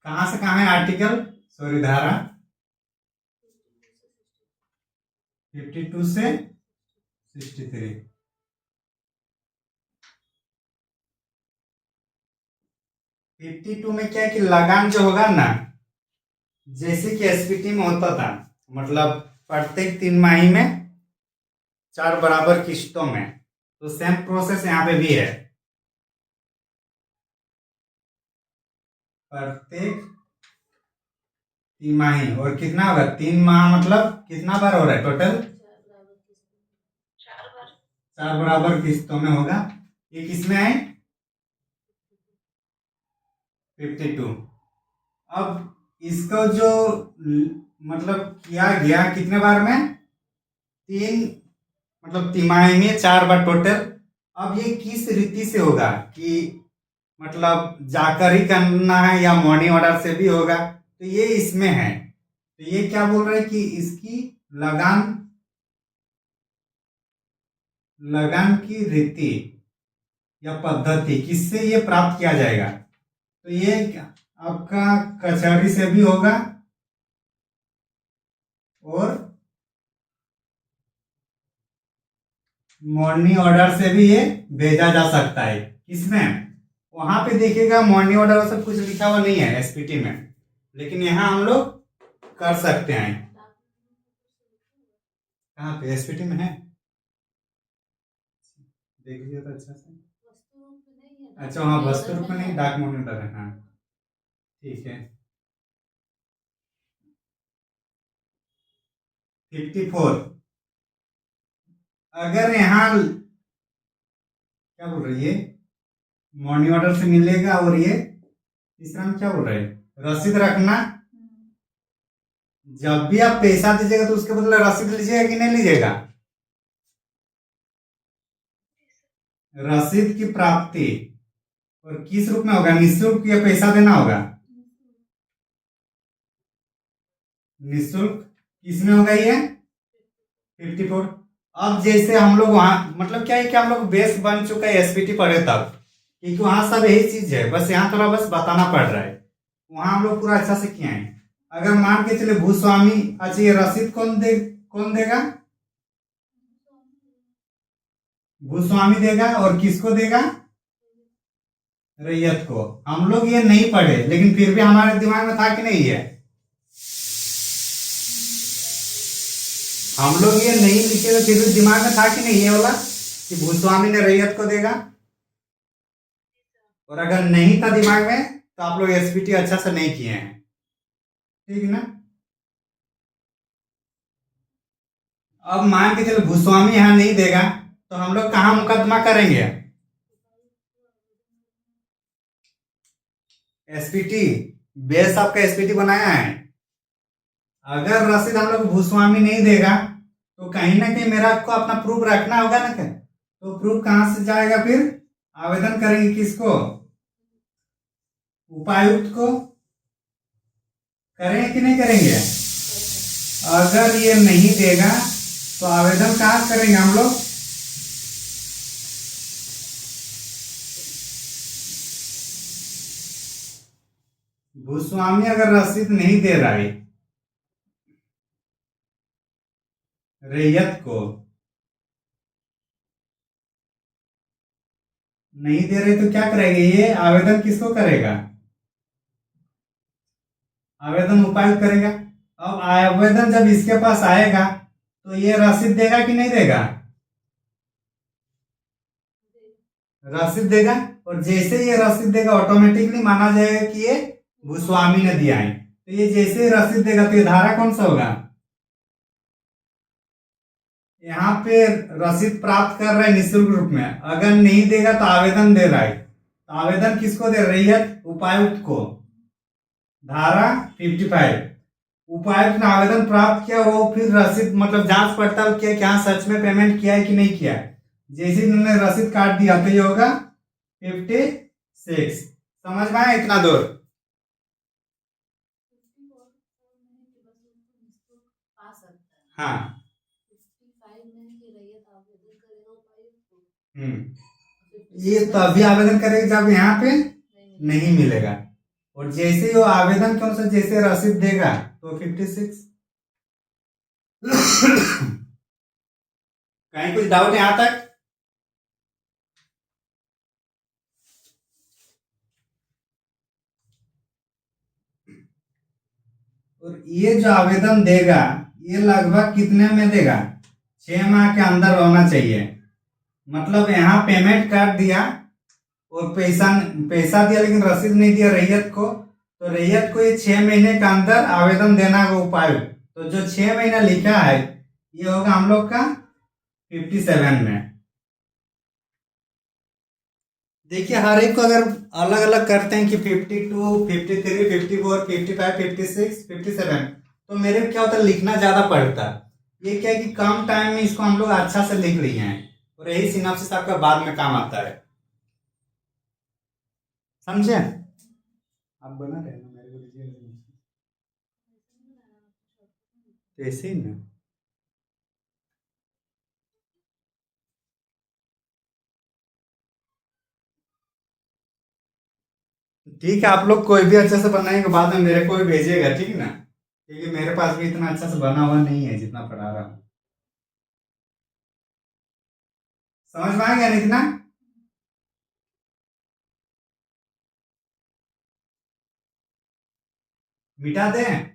कहाँ से कहाँ है आर्टिकल, सॉरी धारा 52 से 63। 52 में क्या है कि लगान जो होगा ना, जैसे कि एसपीटी में होता था, मतलब प्रत्येक 3 माही में 4 बराबर किस्तों में, तो सेम प्रोसेस यहाँ पे भी है। प्रत्येक 3 माही, और कितना होगा 3 माह मतलब कितना बार हो रहा है टोटल, 4 बराबर किस्तों में होगा। ये किसमें आए 52। अब इसको जो मतलब किया गया कितने बार में, 3, मतलब 3 माही में 4 बार टोटल। अब ये किस रीति से होगा कि मतलब जाकर ही करना है या मनी ऑर्डर से भी होगा, तो ये इसमें है। तो ये क्या बोल रहे हैं कि इसकी लगान लगान की रीति या पद्धति किससे ये प्राप्त किया जाएगा, तो ये आपका कचहरी से भी होगा और मॉर्निंग ऑर्डर से भी ये भेजा जा सकता है। किसमें, वहां पे देखिएगा मॉर्निंग ऑर्डर सब कुछ लिखा हुआ नहीं है एसपीटी में, लेकिन यहाँ हम लोग कर सकते हैं। कहाँ पे एसपीटी में है, देख लीजिए तो अच्छा से। अच्छा हाँ, वस्तु रूप में नहीं, डाक मॉनिटर है, हाँ ठीक है। 54, अगर यहाँ क्या बोल रही है, मॉर्निंग ऑर्डर से मिलेगा, और ये तीसरा में क्या बोल रहे हैं, रसीद रखना। जब भी आप पैसा दीजिएगा तो उसके बदले रसीद लीजिएगा कि नहीं लीजिएगा, रसीद की प्राप्ति, और किस रूप में होगा, निःशुल्क या पैसा देना होगा, निःशुल्क। किसमें होगा ये 54। अब जैसे हम लोग वहां मतलब क्या है कि हम लोग बेस बन चुका है एसपीटी पढ़े तब, क्योंकि वहां सब यही चीज है, बस यहाँ थोड़ा बस बताना पड़ रहा है। वहां हम लोग पूरा अच्छा से किए हैं। अगर मान के चले भूस्वामी, अच्छा ये रसीद कौन देगा, भूस्वामी देगा, और किसको देगा, रैयत को। हम लोग ये नहीं पढ़े, लेकिन फिर भी हमारे दिमाग में था कि नहीं है, हम लोग ये नहीं लिखे तो फिर भी दिमाग में था कि नहीं ये वाला कि भूस्वामी ने रैयत को देगा। और अगर नहीं था दिमाग में तो आप लोग एसपीटी अच्छा से नहीं किए हैं, ठीक ना। अब मान के चलो भूस्वामी यहाँ नहीं देगा, तो हम लोग कहाँ मुकदमा करेंगे, एसपीटी, बेस आपका एसपीटी बनाया है। अगर रसीद हम लोग भूस्वामी नहीं देगा तो कहीं ना कहीं मेरा को अपना प्रूफ रखना होगा ना, क्या तो प्रूफ कहां से जाएगा, फिर आवेदन करेंगे किसको, उपायुक्त को, करेंगे कि नहीं करेंगे। अगर ये नहीं देगा तो आवेदन कहाँ करेंगे हम लोग, भूस्वामी अगर रसीद नहीं दे रहा है रैयत को, नहीं दे रहे तो क्या करेगा, ये आवेदन किसको करेगा, आवेदन उपायुक्त करेगा। अब आवेदन जब इसके पास आएगा तो ये रसीद देगा कि नहीं देगा, रसीद देगा। और जैसे ये रसीद देगा ऑटोमेटिकली माना जाएगा कि ये भूस्वामी ने दिया है। तो ये जैसे ही रसीद देगा तो ये धारा कौन सा होगा, यहाँ पे रसीद प्राप्त कर रहा है निःशुल्क रूप में, अगर नहीं देगा तो आवेदन दे रहा है, तो आवेदन किसको दे, रैयत उपायुक्त को, धारा 55। उपायुक्त ने आवेदन प्राप्त किया, वो फिर रसीद मतलब जांच पड़ताल किया कि हाँ सच में पेमेंट किया है कि नहीं किया है। जैसे उन्होंने रसीद काट दिया तो ये होगा 56। समझ में आया इतना दूर, हाँ। ये तभी आवेदन करेगा जब यहाँ पे नहीं मिलेगा। और जैसे ही वो आवेदन के अनुसार जैसे रसीद देगा तो 56। कहीं कुछ डाउट यहाँ तक? और ये जो आवेदन देगा ये लगभग कितने में देगा? 6 माह के अंदर होना चाहिए। मतलब यहाँ पेमेंट कर दिया और पैसा पैसा दिया लेकिन रसीद नहीं दिया रैयत को, तो रैयत को ये 6 महीने के अंदर आवेदन देना होगा उपायुक्त। तो जो 6 महीना लिखा है ये होगा हम लोग का 57 में। देखिए हर एक को अगर अलग अलग करते हैं कि 52, 53, 54, 55, 56, 57, तो मेरे को क्या होता है लिखना ज्यादा पड़ता। ये क्या है कि कम टाइम में इसको हम लोग अच्छा से लिख लिए हैं और यही सिनॉप्सिस आपका बाद में काम आता है। समझे? आप बना रहे ना, मेरे को दीजिए तो ऐसे ही ना। ठीक है, आप लोग कोई भी अच्छे से बनाएंगे बाद में मेरे को भी भेजिएगा, ठीक है ना? क्योंकि मेरे पास भी इतना अच्छा से बना हुआ नहीं है जितना पढ़ा रहा हूँ। समझ में आ गया ना इतना? मिटा दें?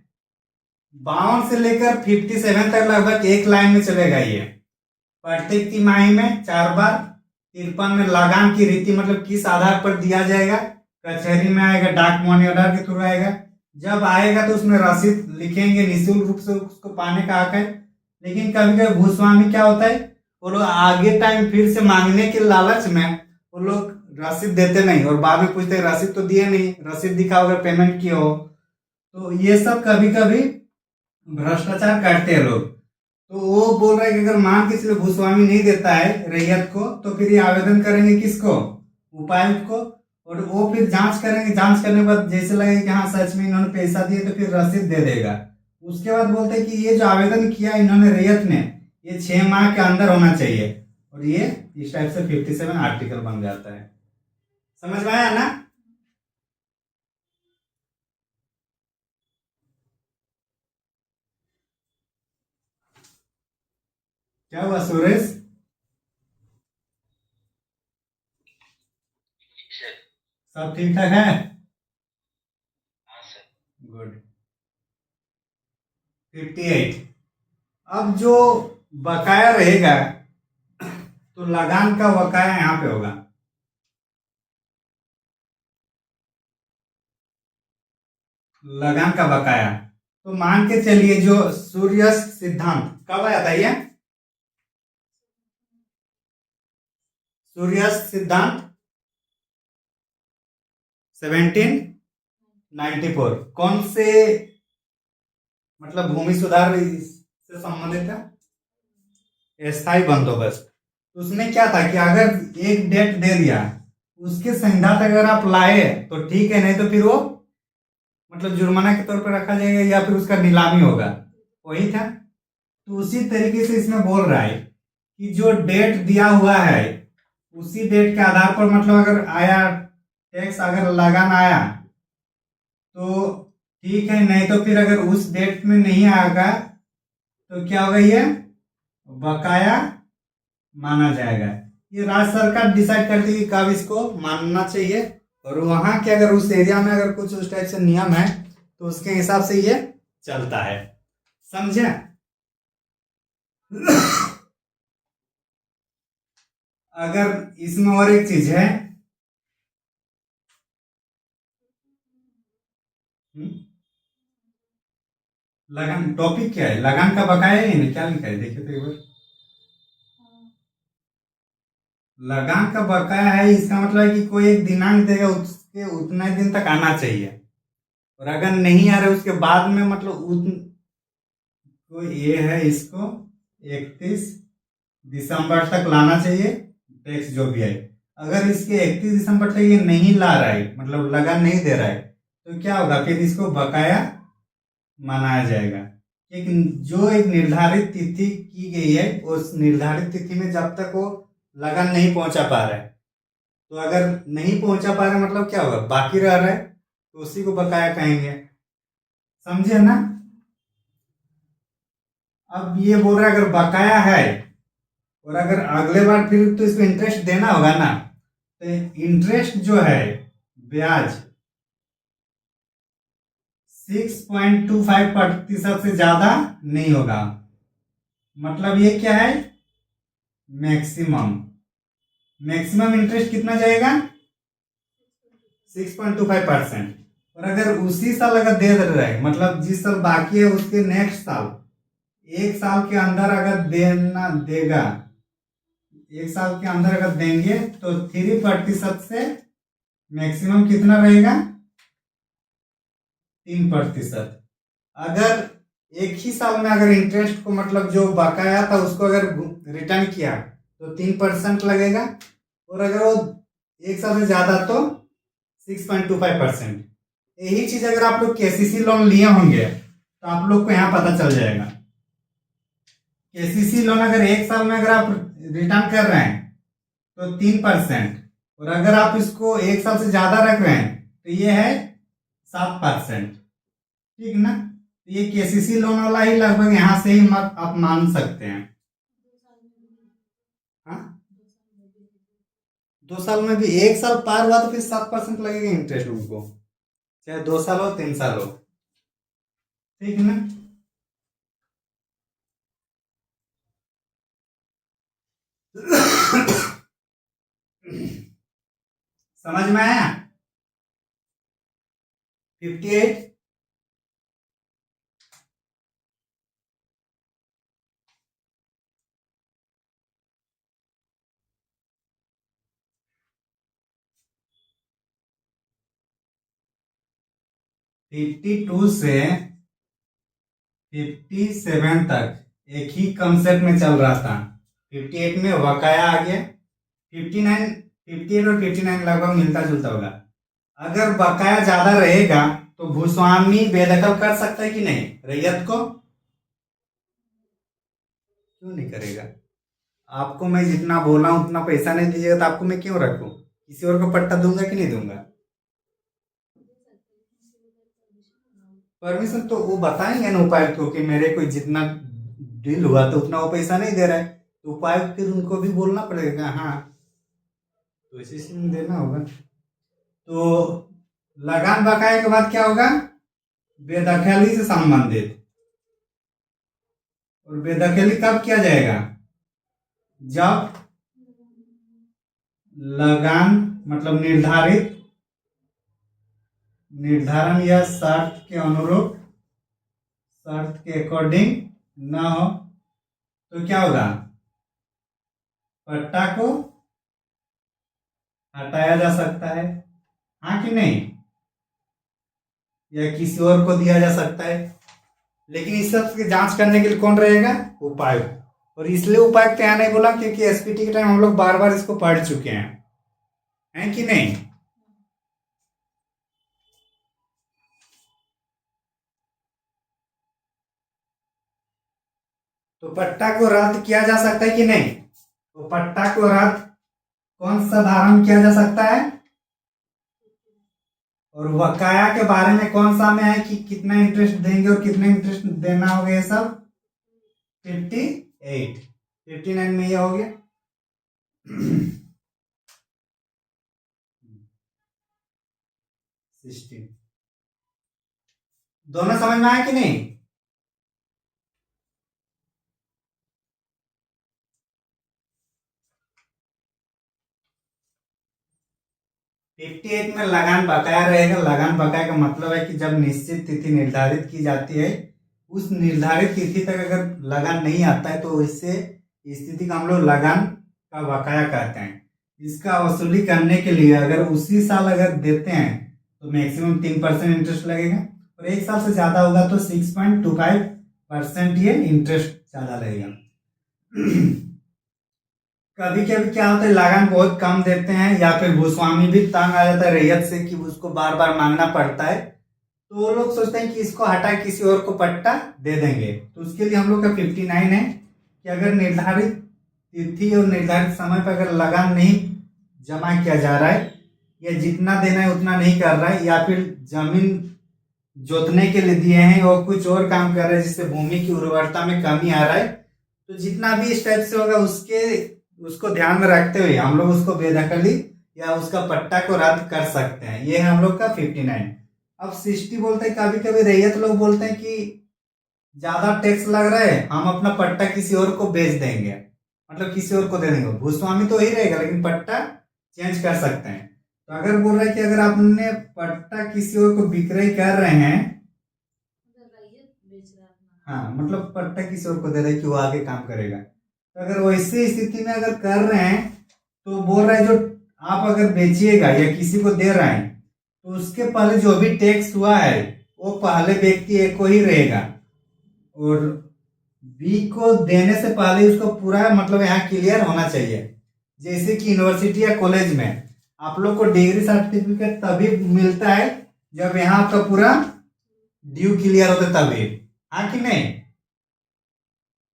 52 से लेकर 57 तक लगभग एक लाइन में चलेगा ये। प्रत्येक तिमाही में 4 बार। 53 में लगान की रीति मतलब किस आधार पर दिया जाएगा? कचहरी में आएगा, डाक मनी ऑर्डर के थ्रू आएगा। जब आएगा तो उसमें रसीद लिखेंगे, निःशुल्क रूप से उसको पाने का हक है। लेकिन कभी कभी भूस्वामी क्या होता है, वो लोग आगे टाइम फिर से मांगने के लालच में वो लोग रसीद देते नहीं और बाद में पूछते हैं रसीद तो दिए नहीं, रसीद दिखाओ अगर पेमेंट किए हो। तो ये सब कभी कभी भ्रष्टाचार करते हैं लोग। तो वो बोल रहा है कि अगर मान के चलो भूस्वामी नहीं देता है रैयत को तो फिर ये आवेदन करेंगे किसको? उपायुक्त को। और वो फिर जांच करेंगे, जांच करने के बाद जैसे लगेगा कि हाँ सच में इन्होंने पैसा दिए तो फिर रसीद दे देगा। उसके बाद बोलते हैं कि ये जो आवेदन किया इन्होंने रैयत ने ये 6 माह के अंदर होना चाहिए और ये इस टाइप से 57 आर्टिकल बन जाता है। समझ में आया ना? क्या हुआ सुरेश? सब ठीक ठाक है? गुड। 58। अब जो बकाया रहेगा तो लगान का बकाया यहाँ पे होगा। लगान का बकाया तो मान के चलिए जो सूर्यास्त सिद्धांत कब आया था ये? सूर्यास्त सिद्धांत 1794 कौन से मतलब भूमि सुधार से संबंधित है? स्थायी बंदोबस्त। उसमें क्या था कि अगर एक डेट दे दिया उसके संविधान अगर आप लाए तो ठीक है, नहीं तो फिर वो मतलब जुर्माना के तौर पर रखा जाएगा या फिर उसका नीलामी होगा। वही था। तो उसी तरीके से इसमें बोल रहा है कि जो डेट दिया हुआ है उसी डेट के आधार पर मतलब अगर आया टैक्स अगर लगान आया तो ठीक है, नहीं तो फिर अगर उस डेट में नहीं आएगा तो क्या होगा? ये बकाया माना जाएगा। ये राज्य सरकार डिसाइड करती है कि कब इसको मानना चाहिए और वहां के अगर उस एरिया में अगर कुछ उस टाइप से नियम है तो उसके हिसाब से ये चलता है। समझे? अगर इसमें और एक चीज है, लगान टॉपिक क्या है? लगान का बकाया है, क्या लिखा है देखिए तो एक बार। लगान का बकाया है इसका मतलब है कि कोई एक दिनांक देगा उसके उतने दिन तक आना चाहिए और अगर नहीं आ रहा उसके बाद में मतलब तो ये है इसको 31 दिसंबर तक लाना चाहिए टैक्स जो भी है। अगर इसके 31 दिसंबर तक ये नहीं ला रहा है मतलब लगान नहीं दे रहा है तो क्या होगा? फिर इसको बकाया मनाया जाएगा। लेकिन जो एक निर्धारित तिथि की गई है उस निर्धारित तिथि में जब तक वो लगान नहीं पहुंचा पा रहा है तो अगर नहीं पहुंचा पा रहा है मतलब क्या होगा? बाकी रह रहा है तो उसी को बकाया कहेंगे। समझे ना? अब ये बोल रहा है अगर बकाया है और अगर अगले बार फिर तो इसको इंटरेस्ट देना होगा ना, तो इंटरेस्ट जो है ब्याज 6.25% से ज्यादा नहीं होगा। मतलब ये क्या है? मैक्सिमम। मैक्सिमम इंटरेस्ट कितना जाएगा? 6.25%। और अगर उसी साल अगर दे रहे हैं, मतलब जिस साल बाकी है उसके नेक्स्ट साल, एक साल के अंदर अगर देना देगा, एक साल के अंदर अगर देंगे तो 3% से मैक्सिमम कितना रहेगा? 3%। अगर एक ही साल में अगर इंटरेस्ट को मतलब जो बकाया था उसको अगर रिटर्न किया तो 3% लगेगा, और अगर वो एक साल से ज्यादा तो 6.25%। यही चीज अगर आप लोग केसीसी लोन लिए होंगे तो आप लोग को यहाँ पता चल जाएगा। केसीसी लोन अगर एक साल में अगर आप रिटर्न कर रहे हैं तो 3%, और अगर आप इसको एक साल से ज्यादा रख रहे हैं तो ये है 7%। ठीक ना? ये केसीसी लोन वाला ही लगभग यहाँ से ही मत आप मान सकते हैं। हाँ, 2 साल में भी, एक साल पार हुआ तो फिर 7% लगेगा इंटरेस्ट उनको, चाहे 2 साल हो 3 साल हो। ठीक ना? समझ में आया? 58। फिफ्टी टू से 57 तक एक ही कंसेप्ट में चल रहा था। 58 में बकाया आ गया। 59, 58 और 59 लगभग मिलता जुलता होगा। अगर बकाया ज्यादा रहेगा तो भूस्वामी बेदखल कर सकता है कि नहीं रैयत को? क्यों नहीं करेगा? आपको मैं जितना बोला हूं उतना पैसा नहीं दीजिएगा तो आपको मैं क्यों रखूं? किसी और को पट्टा दूंगा कि नहीं दूंगा? परमिशन तो वो बताएंगे ना उपायुक्त को कि मेरे को जितना डील हुआ तो उतना वो पैसा नहीं दे रहा है, तो उपायुक्त फिर उनको भी बोलना पड़ेगा। हाँ, तो इसी से देना होगा। तो लगान बकाया के बाद क्या होगा? बेदखली से संबंधित। और बेदखली कब किया जाएगा? जब लगान मतलब निर्धारण या शर्त के अनुरूप, शर्त के अकॉर्डिंग न हो तो क्या होगा? पट्टा को हटाया जा सकता है। हाँ कि नहीं? या किसी और को दिया जा सकता है। लेकिन इस सब की जांच करने के लिए कौन रहेगा? उपायुक्त। और इसलिए उपायुक्त यहाँ नहीं बोला क्योंकि एसपीटी के टाइम हम लोग बार बार इसको पढ़ चुके हैं कि नहीं? तो पट्टा को रद्द किया जा सकता है कि नहीं? तो पट्टा को रद्द कौन सा धारा में किया जा सकता है? और बकाया के बारे में कौन सा में है कि कितना इंटरेस्ट देंगे और कितना इंटरेस्ट देना होगा? ये सब 58, 59 में ये हो गया। 16 दोनों समझ में आया कि नहीं? फिफ्टी एट में लगान बकाया रहेगा। लगान बकाया का मतलब है कि जब निश्चित तिथि निर्धारित की जाती है, उस निर्धारित तिथि तक अगर लगान नहीं आता है तो इससे स्थिति का हम लोग लगान का बकाया कहते हैं। इसका वसूली करने के लिए अगर उसी साल अगर देते हैं तो मैक्सिमम 3% इंटरेस्ट लगेगा, और एक साल से ज्यादा होगा तो 6.25% ये इंटरेस्ट ज्यादा लगेगा। कभी कभी क्या होता है, लगान बहुत कम देते हैं या फिर भूस्वामी भी तंग आ जाता है रैयत से कि उसको बार बार मांगना पड़ता है, तो वो लोग सोचते हैं कि इसको हटा किसी और को पट्टा दे देंगे। तो उसके लिए हम लोग का 59 है कि अगर निर्धारित तिथि और निर्धारित समय पर अगर लगान नहीं जमा किया जा रहा है या जितना देना है उतना नहीं कर रहा है, या फिर जमीन जोतने के लिए दिए हैं और कुछ और काम कर रहा है जिससे भूमि की उर्वरता में कमी आ रहा है, तो जितना भी इस टाइप से होगा उसको ध्यान में रखते हुए हम लोग उसको बेदखली या उसका पट्टा को रद्द कर सकते हैं। ये है हम लोग का 59। अब 60 बोलते हैं, कभी कभी रैयत लोग बोलते हैं कि ज्यादा टैक्स लग रहा है, हम अपना पट्टा किसी और को बेच देंगे, मतलब किसी और को दे देंगे, भूस्वामी तो वही रहेगा लेकिन पट्टा चेंज कर सकते हैं। तो अगर बोल रहा है कि अगर आपने पट्टा किसी और को विक्रय कर रहे हैं, हाँ मतलब पट्टा किसी और को दे रहे हैं कि वो आगे काम करेगा, तो अगर वैसी स्थिति में अगर कर रहे हैं तो बोल रहा है जो आप अगर बेचिएगा या किसी को दे रहे हैं तो उसके पहले जो भी टैक्स हुआ है वो पहले व्यक्ति एक को ही रहेगा, और बी को देने से पहले उसको पूरा मतलब यहाँ क्लियर होना चाहिए। जैसे कि यूनिवर्सिटी या कॉलेज में आप लोग को डिग्री सर्टिफिकेट तभी मिलता है जब यहाँ आपका पूरा ड्यू क्लियर होता है तभी, हाँ कि नहीं।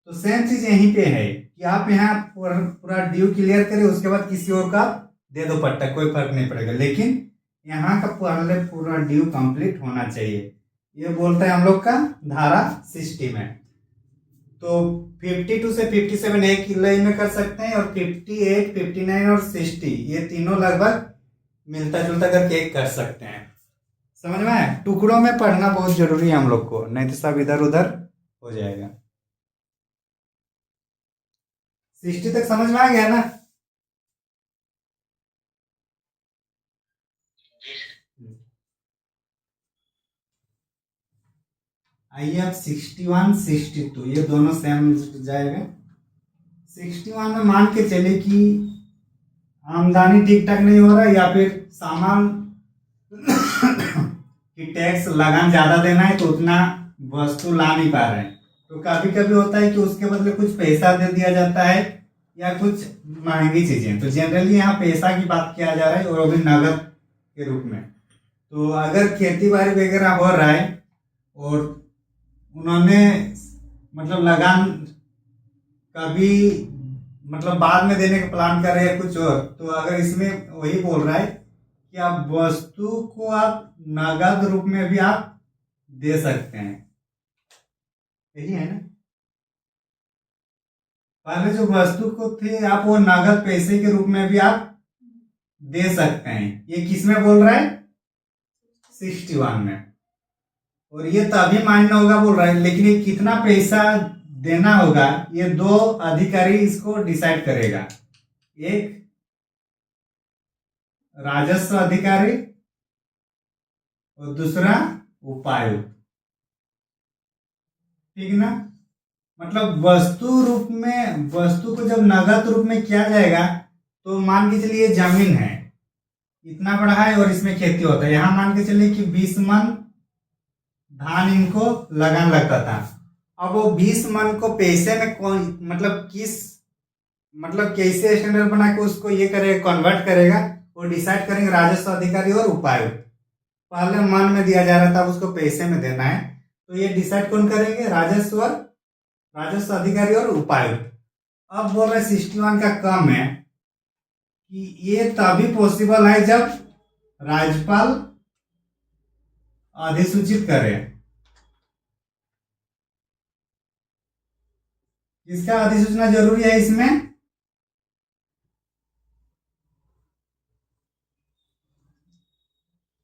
तो सेम चीज यहीं पे है कि आप यहाँ पूरा ड्यू क्लियर करें, उसके बाद किसी और का दे दो पट्टा, कोई फर्क नहीं पड़ेगा, लेकिन यहाँ का पहले पूरा ड्यू कंप्लीट होना चाहिए। ये बोलता है हम लोग का धारा 60 में। तो 52 से 57 एक लाइन में कर सकते हैं, और 58, 59 और 60 ये तीनों लगभग मिलता जुलता करके एक कर सकते हैं। समझ में आया? टुकड़ों में पढ़ना बहुत जरूरी है हम लोग को, नहीं तो सब इधर उधर हो जाएगा। 60 तक समझ में आ गया ना? आइए अब 61, 62 ये दोनों सेम जाएगा। 61 में मान के चले कि आमदनी ठीक ठाक नहीं हो रहा है, या फिर सामान कि टैक्स लगान ज्यादा देना है तो उतना वस्तु ला नहीं पा रहे हैं, तो कभी कभी होता है कि उसके बदले कुछ पैसा दे दिया जाता है या कुछ महंगी चीजें। तो जनरली यहाँ पैसा की बात किया जा रहा है, और वो भी नगद के रूप में। तो अगर खेती बाड़ी वगैरह हो रहा है और उन्होंने मतलब लगान कभी मतलब बाद में देने का प्लान कर रहे हैं कुछ और, तो अगर इसमें वही बोल रहा है कि आप वस्तु को आप नगद रूप में भी आप दे सकते हैं, यही है ना। पहले जो वस्तु को थे आप वो नगद पैसे के रूप में भी आप दे सकते हैं। ये किस में बोल रहा है? 61 में। और ये तभी मान्य होगा बोल रहा है, लेकिन ये कितना पैसा देना होगा ये दो अधिकारी इसको डिसाइड करेगा, एक राजस्व अधिकारी और दूसरा उपायुक्त, ठीक ना। मतलब वस्तु रूप में, वस्तु को जब नगद रूप में किया जाएगा तो मान के चलिए जमीन है इतना बड़ा है और इसमें खेती होता है, यहां मान के चलिए कि 20 मन धान इनको लगान लगता था। अब वो 20 मन को पैसे में कौन मतलब किस मतलब कैसे स्टैंडर्ड बना के उसको ये करेगा, कन्वर्ट करेगा, वो डिसाइड करेंगे राजस्व अधिकारी और उपायुक्त। पहले मन में दिया जा रहा था, उसको पैसे में देना है, तो ये डिसाइड कौन करेंगे? राजस्व अधिकारी और उपायुक्त। अब बोल रहे 61 का कम है कि ये तभी पॉसिबल है जब राज्यपाल अधिसूचित करे। किसका अधिसूचना जरूरी है इसमें?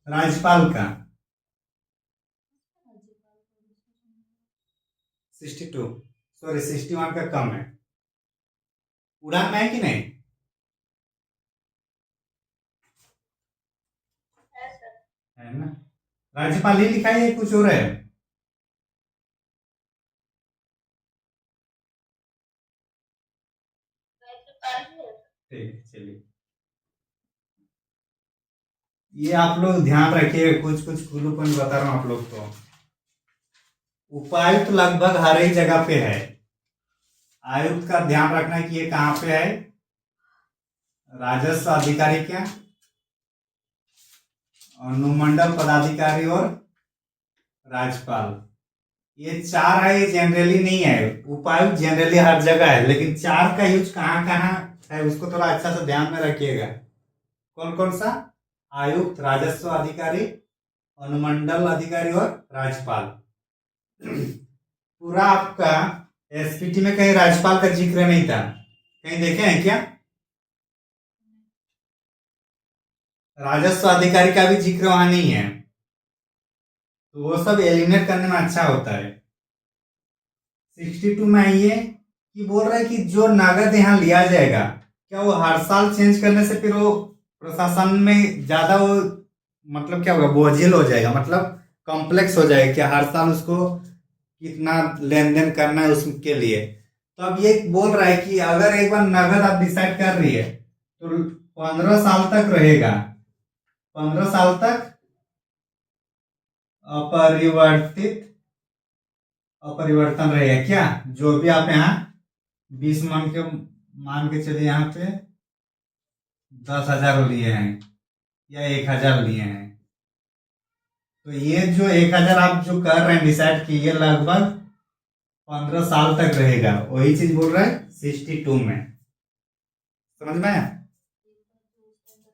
राज्यपाल का। 62 सॉरी 61 का कम है। उड़ान में है कि नहीं? है ना। राज्यपाल ही लिखा है कुछ और है? ठीक चलिए, ये आप लोग ध्यान रखिए, कुछ कुछ क्लू पॉइंट बता रहा हूं आप लोग को। उपायुक्त लगभग हर एक जगह पे है, आयुक्त का ध्यान रखना है कि ये कहां पे है। राजस्व अधिकारी क्या, अनुमंडल पदाधिकारी और राज्यपाल, ये चार है। ये जनरली नहीं है, उपायुक्त जनरली हर जगह है, लेकिन चार का यूज कहाँ कहाँ है उसको थोड़ा अच्छा से ध्यान में रखिएगा। कौन कौन सा? आयुक्त, राजस्व अधिकारी, अनुमंडल अधिकारी और राज्यपाल। पूरा आपका एसपीटी में कहीं राज्यपाल का जिक्र नहीं था, कहीं देखे हैं क्या? राजस्व अधिकारी का भी जिक्र वहां नहीं है, तो वो सब एलिमिनेट करने में अच्छा होता है। 62 में आइए कि बोल रहा है कि जो नगद यहाँ लिया जाएगा, क्या वो हर साल चेंज करने से फिर वो प्रशासन में ज्यादा वो मतलब क्या होगा, बोझिल हो जाएगा, मतलब कॉम्प्लेक्स हो जाएगा कि हर साल उसको कितना लेन देन करना है उसके लिए। तो अब ये बोल रहा है कि अगर एक बार नगद आप डिसाइड कर रही है तो 15 साल तक रहेगा, 15 साल तक अपरिवर्तित अपरिवर्तन रहेगा। क्या जो भी आप यहाँ 20 मन के मान के चलिए, यहाँ पे 10,000 लिए हैं या 1,000 लिए हैं, तो ये जो 1,000 आप जो कर रहे हैं डिसाइड की, ये लगभग 15 साल तक रहेगा। वही चीज बोल रहा है 62 में, समझ में आया?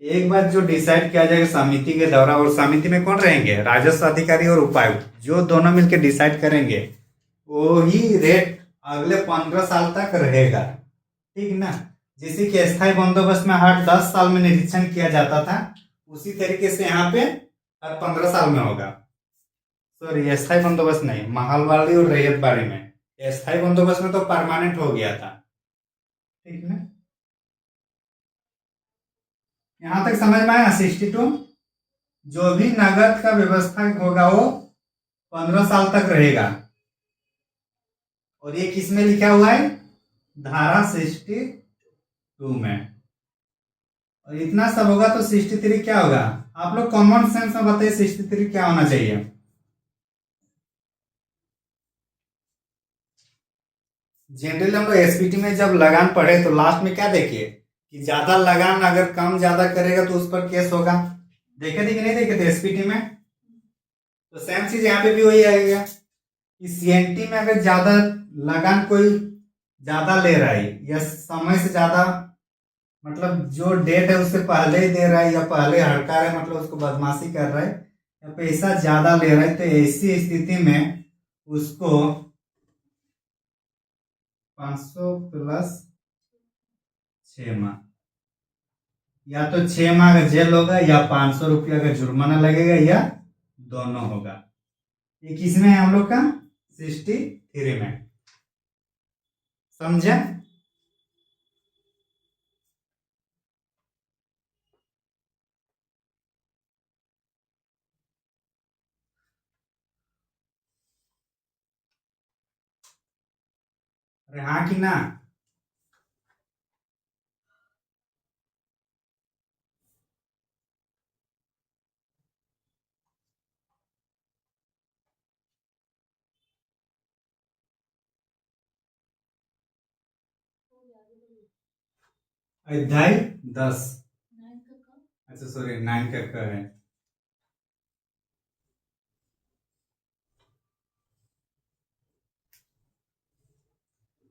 एक बार जो डिसाइड किया जाएगा समिति के द्वारा, और समिति में कौन रहेंगे? राजस्व अधिकारी और उपायुक्त, जो दोनों मिलकर डिसाइड करेंगे वो ही रेट अगले 15 साल तक रहेगा, ठीक ना? जैसे कि स्थायी बंदोबस्त में हर 10 साल में निरीक्षण किया जाता था, उसी तरीके से यहाँ पे हर 15 साल में होगा। सॉरी, स्थायी बंदोबस्त नहीं, महलवाड़ी और रैयत बाड़ी में। स्थायी बंदोबस्त में तो परमानेंट हो गया था, ठीक ना? यहां तक समझ में आया? 62 जो भी नगद का व्यवस्था होगा वो 15 साल तक रहेगा, और ये किस में लिखा हुआ है? धारा 62 में। और इतना सब होगा तो 63 क्या होगा? आप लोग कॉमन सेंस में बताइए 63 क्या होना चाहिए? जनरली हम लोग एसपीटी में जब लगान पढ़े तो लास्ट में क्या देखिए कि ज्यादा लगान अगर कम ज्यादा करेगा तो उस पर केस होगा। देखे थे कि नहीं देखे थे एसपीटी में? तो सेम चीज यहाँ पे भी वही आएगा कि सीएनटी में अगर ज्यादा लगान कोई ज्यादा ले रहा है या समय से ज्यादा, मतलब जो डेट है उससे पहले ही दे रहा है या पहले हड़का रहा है, मतलब उसको बदमाशी कर रहा है या पैसा ज्यादा ले रहा है, तो ऐसी स्थिति में उसको 500 प्लस 6 माह, या तो 6 माह का जेल होगा या 500 रुपया का जुर्माना लगेगा या दोनों होगा। ये किसमें है हम लोग का? 63 में, समझे? अरे हाँ कि ना? अध्याय 10, अच्छा सॉरी 9 का है।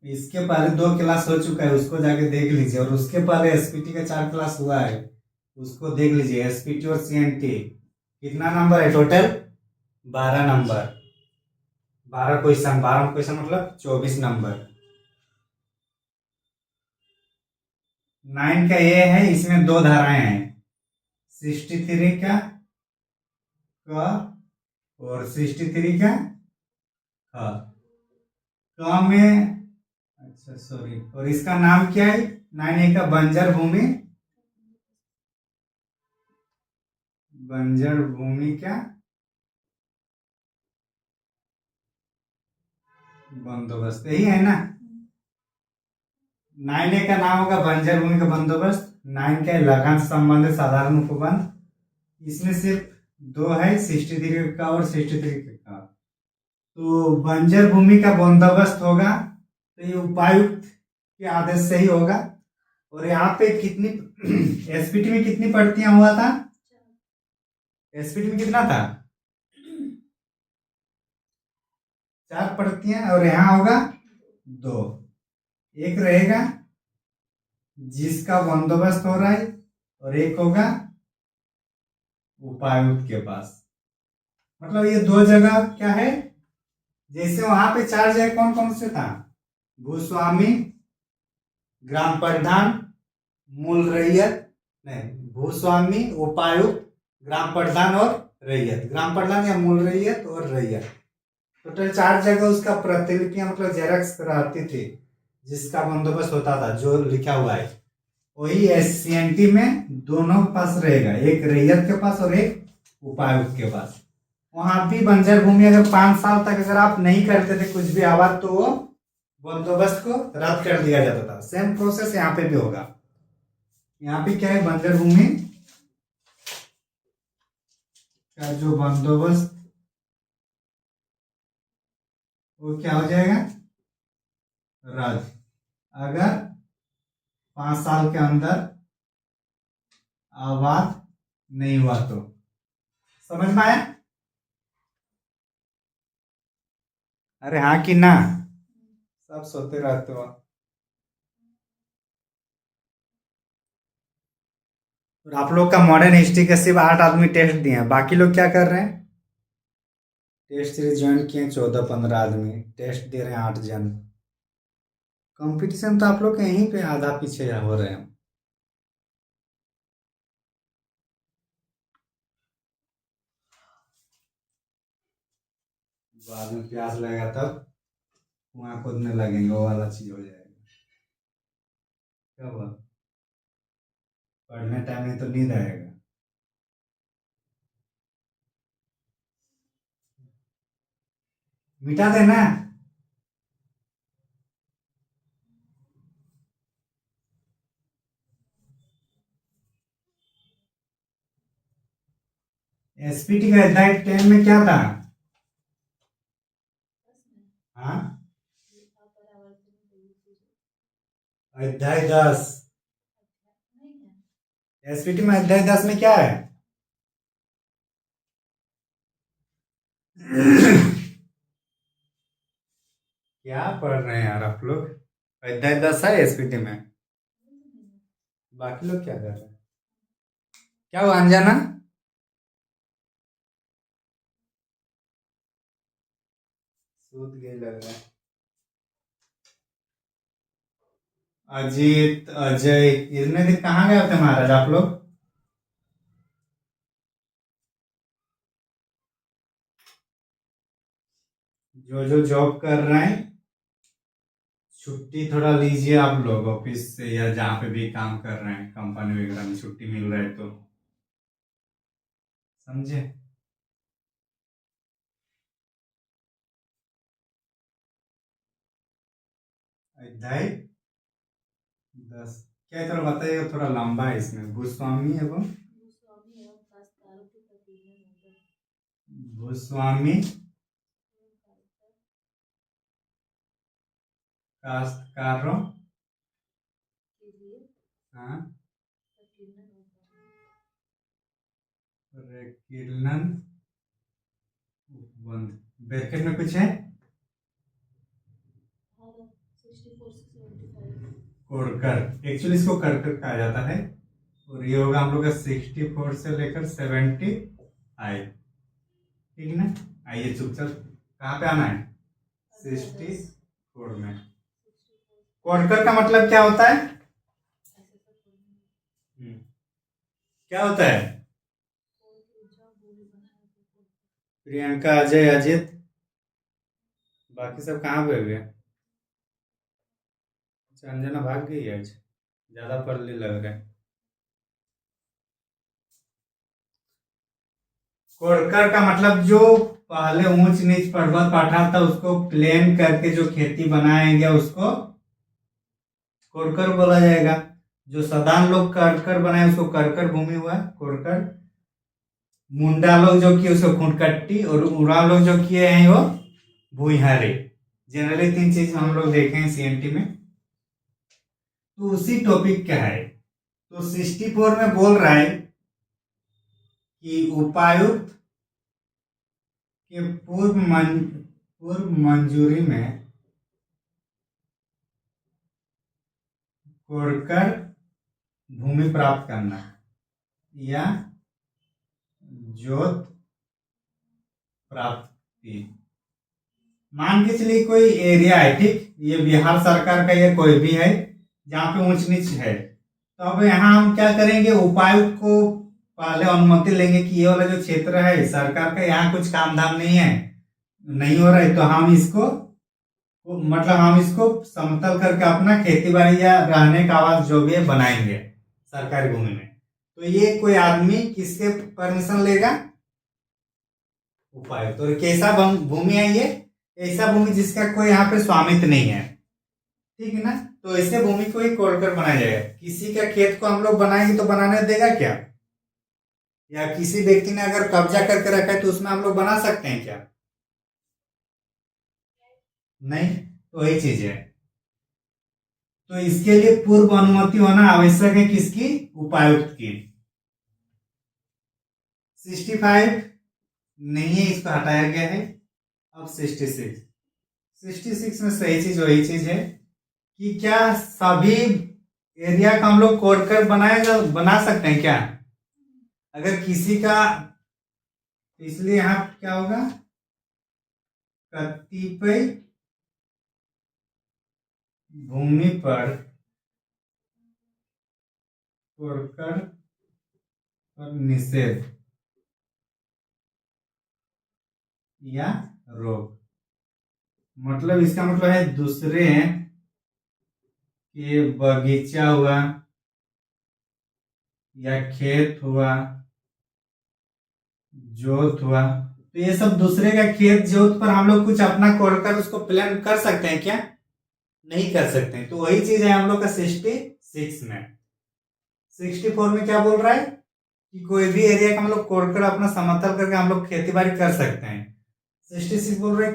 इसके पहले 2 क्लास हो चुका है, उसको जाके देख लीजिए, और उसके पहले एसपीटी का 4 क्लास हुआ है, उसको देख लीजिए। एसपीटी और सीएनटी कितना नंबर है टोटल? 12 नंबर, 12 क्वेश्चन, 12 क्वेश्चन मतलब 24 नंबर। 9 का ये है, इसमें 2 धाराएं हैं, 63 का और 63 का में, अच्छा सॉरी, और इसका नाम क्या है? 9A का बंजर भूमि, बंजर भूमि का बंदोबस्त, यही है ना? 9A का नाम होगा बंजर भूमि का बंदोबस्त, 9 का लगान से संबंधित साधारण उपबंध। इसमें सिर्फ 2 है, 63 का और 63 का। तो बंजर भूमि का बंदोबस्त होगा तो ये उपायुक्त के आदेश से ही होगा। और यहाँ पे कितनी एसपीटी में कितनी पढ़तियां हुआ था? एसपीटी में कितना था? 4 पढ़तियां, और यहाँ होगा 2। एक रहेगा जिसका बंदोबस्त हो रहा है, और एक होगा उपायुक्त के पास। मतलब ये दो जगह क्या है, जैसे वहां पे चार जगह कौन कौन से था, भूस्वामी, ग्राम प्रधान, मूल रैयत, नहीं, भूस्वामी, उपायुक्त, ग्राम प्रधान और रैयत, ग्राम प्रधान या मूल रैयत और रैयत, टोटल चार जगह उसका प्रतिलिपियां मतलब जेरॉक्स रहती थी, जिसका बंदोबस्त होता था, जो लिखा हुआ है वही एससीएनटी में दोनों के पास रहेगा, एक रैयत के पास और एक उपायुक्त के पास। वहां भी बंजर भूमि अगर 5 साल तक अगर आप नहीं करते थे कुछ भी आबाद, तो वो बंदोबस्त को रद्द कर दिया जाता था। सेम प्रोसेस यहाँ पे भी होगा। यहाँ पे क्या है, बंजर भूमि का जो बंदोबस्त वो क्या हो जाएगा, रद्द, अगर 5 साल के अंदर आबाद नहीं हुआ तो। समझ में आया? अरे हाँ कि ना, सब सोते रहते हो। और आप लोग का मॉडर्न हिस्ट्री के सिर्फ 8 आदमी टेस्ट दिए हैं, बाकी लोग क्या कर रहे हैं, टेस्ट सीरीज ज्वाइन किए 14-15 आदमी, टेस्ट दे रहे हैं 8 जन। कंपटीशन तो आप लोग के यहीं पे आधा पीछे हो रहे हैं। बाद में प्यास लगेगा तब कुआं खोदने लगेंगे, वो वाला चीज हो जाएगा। क्या हुआ, पढ़ने टाइम में तो नींद आएगा। मिटा देना। एसपीटी का अध्याय 10 में क्या था? हाँ, अध्याय 10, एसपीटी में अध्याय 10 में क्या है? क्या पढ़ रहे हैं यार आप लोग, अध्याय 10 है एसपीटी में। बाकी लोग क्या कर रहे हैं, क्या हुआ अनजाना? सूत गए लग रहा है। अजीत, अजय, इतने दिन कहाँ गए थे महाराज आप लोग? जो जो जॉब कर रहे हैं, छुट्टी थोड़ा लीजिए आप लोग ऑफिस से, या जहाँ पे भी काम कर रहे हैं कंपनी वगैरह में छुट्टी मिल रहा है तो, समझे? अध्याय 10 क्या है, थोड़ा बताइएगा, थोड़ा लंबा है इसमें। भूस्वामी, काश्तकारों, हाँ, प्रकीर्णन उपबंध, ब्रैकेट में कुछ है, कोरकर, एक्चुअली इसको करकर कहा जाता है। और ये होगा हम लोग का 64 से लेकर 75, ठीक है ना? आइए चुपचाप, कहाँ पे आना है, 64 में। कोरकर का मतलब क्या होता है? क्या होता है? प्रियंका, अजय, अजित, बाकी सब कहाँ पे गए? अच्छा, अंजना भाग गई है आज, ज्यादा पढ़ने लग रहे हैं। कोरकर का मतलब जो पहले ऊंच नीच पर्वत पठार था उसको प्लेन करके जो खेती बनाएंगे उसको कोरकर बोला जाएगा। जो सदान लोग करकर बनाए उसको करकर भूमि हुआ कोरकर। मुंडा लोग जो किए उसको खुंटकट्टी, और उड़ा लोग जो किए हैं वो भूइहारे। जनरली 3 चीज हम लोग देखे हैं सीएनटी में। तो उसी टॉपिक का है। तो 64 में बोल रहा है कि उपायुक्त के पूर्व मंजूरी में कोरकर भूमि प्राप्त करना या जोत प्राप्ति। मान के चलिए कोई एरिया है, ठीक, ये बिहार सरकार का या कोई भी है जहाँ पे ऊंच नीच है, तो अब यहाँ हम क्या करेंगे, उपायुक्त को पहले अनुमति लेंगे कि ये वाला जो क्षेत्र है सरकार का, यहाँ कुछ काम धाम नहीं है, नहीं हो रहा है, तो हम इसको मतलब हम इसको समतल करके अपना खेती बाड़ी या रहने का आवास जो भी है बनाएंगे सरकारी भूमि में। तो ये कोई आदमी किससे परमिशन लेगा, उपायुक्त। और कैसा भूमि है ये, ऐसा भूमि जिसका कोई यहाँ पे स्वामित्व नहीं है, ठीक है ना। तो ऐसे भूमि को ही कोड़कर बनाया जाएगा। किसी का खेत को हम लोग बनाएंगे तो बनाने देगा क्या, या किसी व्यक्ति ने अगर कब्जा करके रखा है तो उसमें हम लोग बना सकते हैं क्या, नहीं। तो वही चीज है, तो इसके लिए पूर्व अनुमति होना आवश्यक है, किसकी, उपायुक्त की। 65 नहीं है, इसको हटाया गया है। अब 66 में सही चीज वही चीज है कि क्या सभी एरिया का हम लोग कोडकर बना सकते हैं क्या, अगर किसी का, इसलिए यहां क्या होगा, कतिपय भूमि पर कोडकर पर निषेध या रोक। मतलब इसका मतलब है दूसरे के बगीचा हुआ या खेत हुआ, जोत हुआ, तो ये सब दूसरे का खेत जोत पर हम लोग कुछ अपना कोडकर उसको प्लान कर सकते हैं क्या, नहीं कर सकते हैं। तो वही चीज है हम लोग का 66 में। 64 में क्या बोल रहा है कि कोई भी एरिया का हम लोग कोडकर अपना समतल करके हम लोग खेती बाड़ी कर सकते हैं। 66 बोल रहे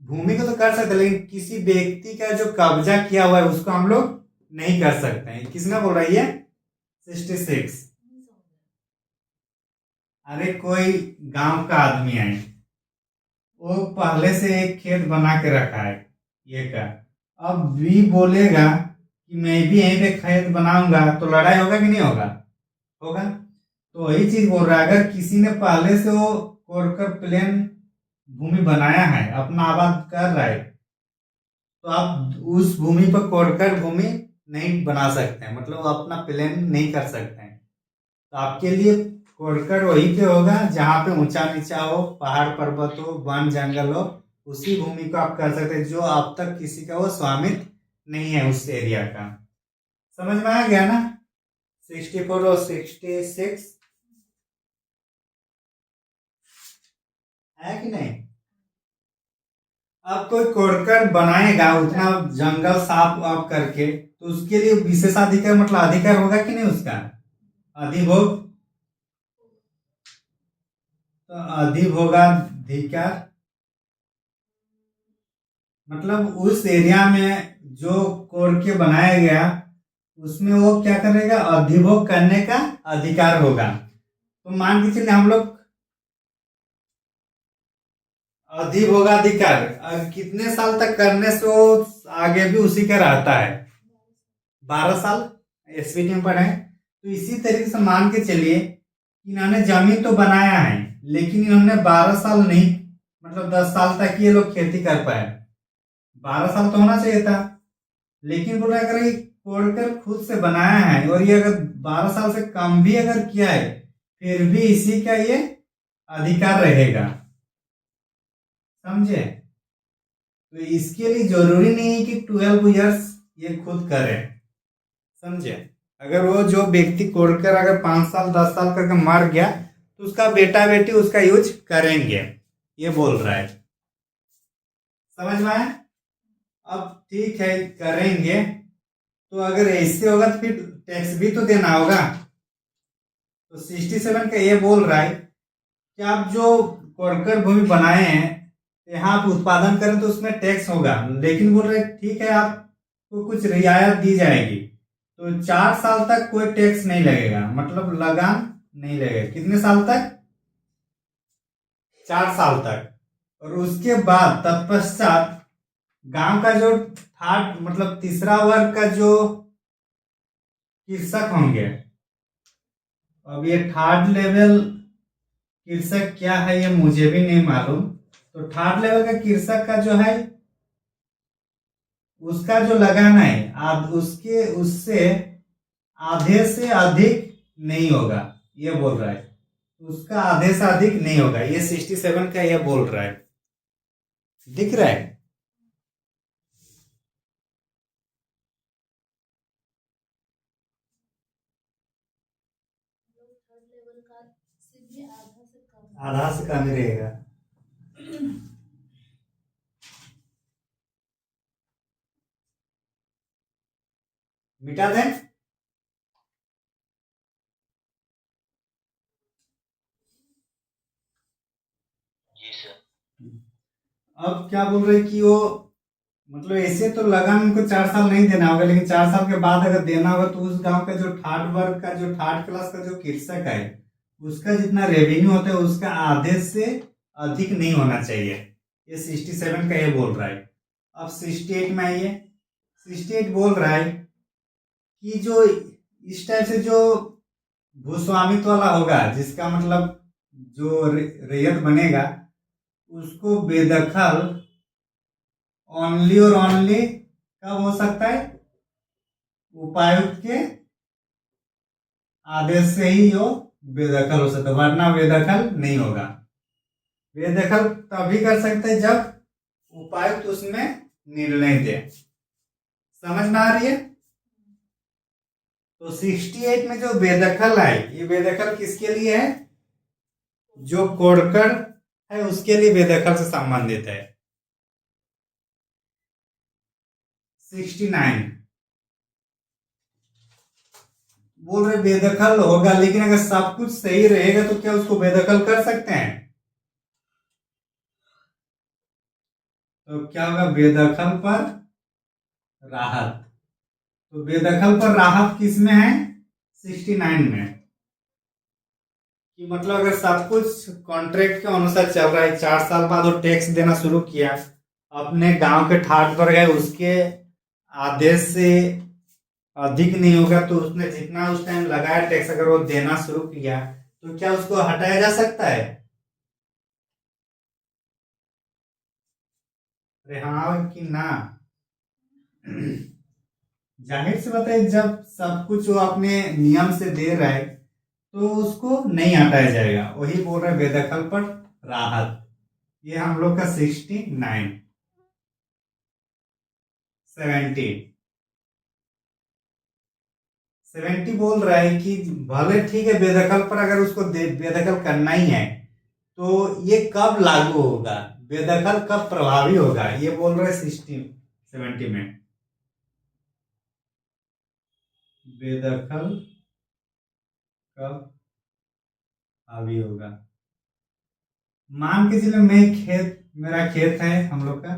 भूमि को तो कर सकते हैं, लेकिन किसी व्यक्ति का जो कब्जा किया हुआ है उसको हम लोग नहीं कर सकते हैं। किसने बोल रहा है ये 66, अरे कोई गांव का आदमी है, वो पहले से एक खेत बना के रखा है ये का, अब भी बोलेगा कि मैं भी यहीं पे खेत बनाऊंगा, तो लड़ाई होगा कि नहीं होगा, होगा। तो वही चीज बोल रहा है, अगर किसी ने पहले से वो कोडकर प्लेन भूमि बनाया है, अपना आबाद कर रहा है, तो आप उस भूमि पर कोडकर भूमि नहीं बना सकते हैं, मतलब अपना प्लेन नहीं कर सकते हैं। तो आपके लिए कोडकर वहीं पे होगा जहाँ पे ऊंचा नीचा हो, पहाड़ पर्वत हो, वन जंगल हो, उसी भूमि को आप कर सकते हैं जो अब तक किसी का वो स्वामित्व नहीं है उस एरिया का। समझ में आ गया ना, 64 और 66 है कि नहीं। अब कोई कोडकर बनाएगा उतना जंगल साफ आप करके, तो उसके लिए विशेषाधिकार मतलब अधिकार होगा कि नहीं उसका, अधिभोग, तो अधिभोगाधिकार मतलब उस एरिया में जो कोड के बनाया गया उसमें वो क्या करेगा, अधिभोग करने का अधिकार होगा। तो मान के चलिए हम लोग अधिभोगाधिकार कितने साल तक करने से वो आगे भी उसी का रहता है, 12 साल एसपीटी में पढ़े। तो इसी तरीके से मान के चलिए इन्होंने जमीन तो बनाया है, लेकिन इन्होंने 12 साल नहीं, मतलब 10 साल तक ये लोग खेती कर पाए। 12 साल तो होना चाहिए था, लेकिन बोला अगर ये कोडकर खुद से बनाया है और ये अगर 12 साल से कम भी अगर किया है, फिर भी इसी का ये अधिकार रहेगा, समझे। तो इसके लिए जरूरी नहीं है कि 12 इयर्स ये खुद करे, समझे। अगर वो जो व्यक्ति कोडकर अगर 5 साल 10 साल करके मर गया तो उसका बेटा बेटी उसका यूज करेंगे, ये बोल रहा है। समझ में आया। अब ठीक है करेंगे, तो अगर ऐसे होगा तो फिर टैक्स भी तो देना होगा। तो 67 का ये बोल रहा है कि आप जो कोडकर भूमि बनाए हैं यहाँ आप उत्पादन करें तो उसमें टैक्स होगा, लेकिन बोल रहे ठीक है आपको कुछ रियायत दी जाएगी, तो 4 साल तक कोई टैक्स नहीं लगेगा, मतलब लगान नहीं लगेगा। कितने साल तक, 4 साल तक। और उसके बाद तत्पश्चात गांव का जो थर्ड मतलब तीसरा वर्ग का जो कृषक होंगे, अब ये थर्ड लेवल कीर्षक क्या है ये मुझे भी नहीं मालूम। तो थर्ड लेवल का कीर्षक का जो है उसका जो लगाना है उसके उससे आधे से अधिक नहीं होगा, ये बोल रहा है। उसका आधे से अधिक नहीं होगा, ये 67 का ये बोल रहा है। दिख रहा है? आधा से कम ही रहेगा। मिटा दें? जी सर। अब क्या बोल रहे कि वो मतलब ऐसे तो लगान उनको 4 साल नहीं देना होगा, लेकिन 4 साल के बाद अगर देना होगा तो उस गांव का जो थर्ड वर्ग का जो थर्ड क्लास का जो कृषक है उसका जितना रेवेन्यू होता है उसका आधे से अधिक नहीं होना चाहिए। ये 67 का ये बोल रहा है। अब 68 में आइए। 68 बोल रहा है कि जो इस टाइप से जो भूस्वामित्व वाला होगा, जिसका मतलब जो रैयत बनेगा उसको बेदखल ओनली और ओनली कब हो सकता है? उपायुक्त के आदेश से ही वो बेदखल हो सकता है, वरना बेदखल नहीं होगा। बेदखल तभी कर सकते हैं जब उपायुक्त उसमें निर्णय दे। समझ में आ रही है? तो 68 में जो बेदखल है, ये बेदखल किसके लिए है? जो कोड़कर है उसके लिए बेदखल से संबंधित है। 69 बोल रहे बेदखल होगा, लेकिन अगर सब कुछ सही रहेगा तो क्या उसको बेदखल कर सकते हैं? तो क्या होगा? बेदखल पर राहत। तो बेदखल पर राहत किस में है? 69 में। कि मतलब अगर सब कुछ कॉन्ट्रैक्ट के अनुसार चल रहा है, 4 साल बाद वो टैक्स देना शुरू किया, अपने गांव के ठाट पर गए, उसके आदेश से अधिक नहीं होगा तो उसने जितना उस टाइम लगाया टैक्स अगर वो देना शुरू किया तो क्या उसको हटाया जा सकता है? अरे हाँ कि ना? जाहिर से बताइए, जब सब कुछ वो अपने नियम से दे रहा है तो उसको नहीं हटाया जाएगा। वही बोल रहे बेदखल पर राहत। ये हम लोग का 69। 70 70 बोल रहा है कि भले ठीक है बेदखल पर अगर उसको बेदखल करना ही है तो ये कब लागू होगा, बेदखल कब प्रभावी होगा, ये बोल रहे 70 में। बेदखल कब हावी होगा? मान के चले मैं मेरा खेत है, हम लोग का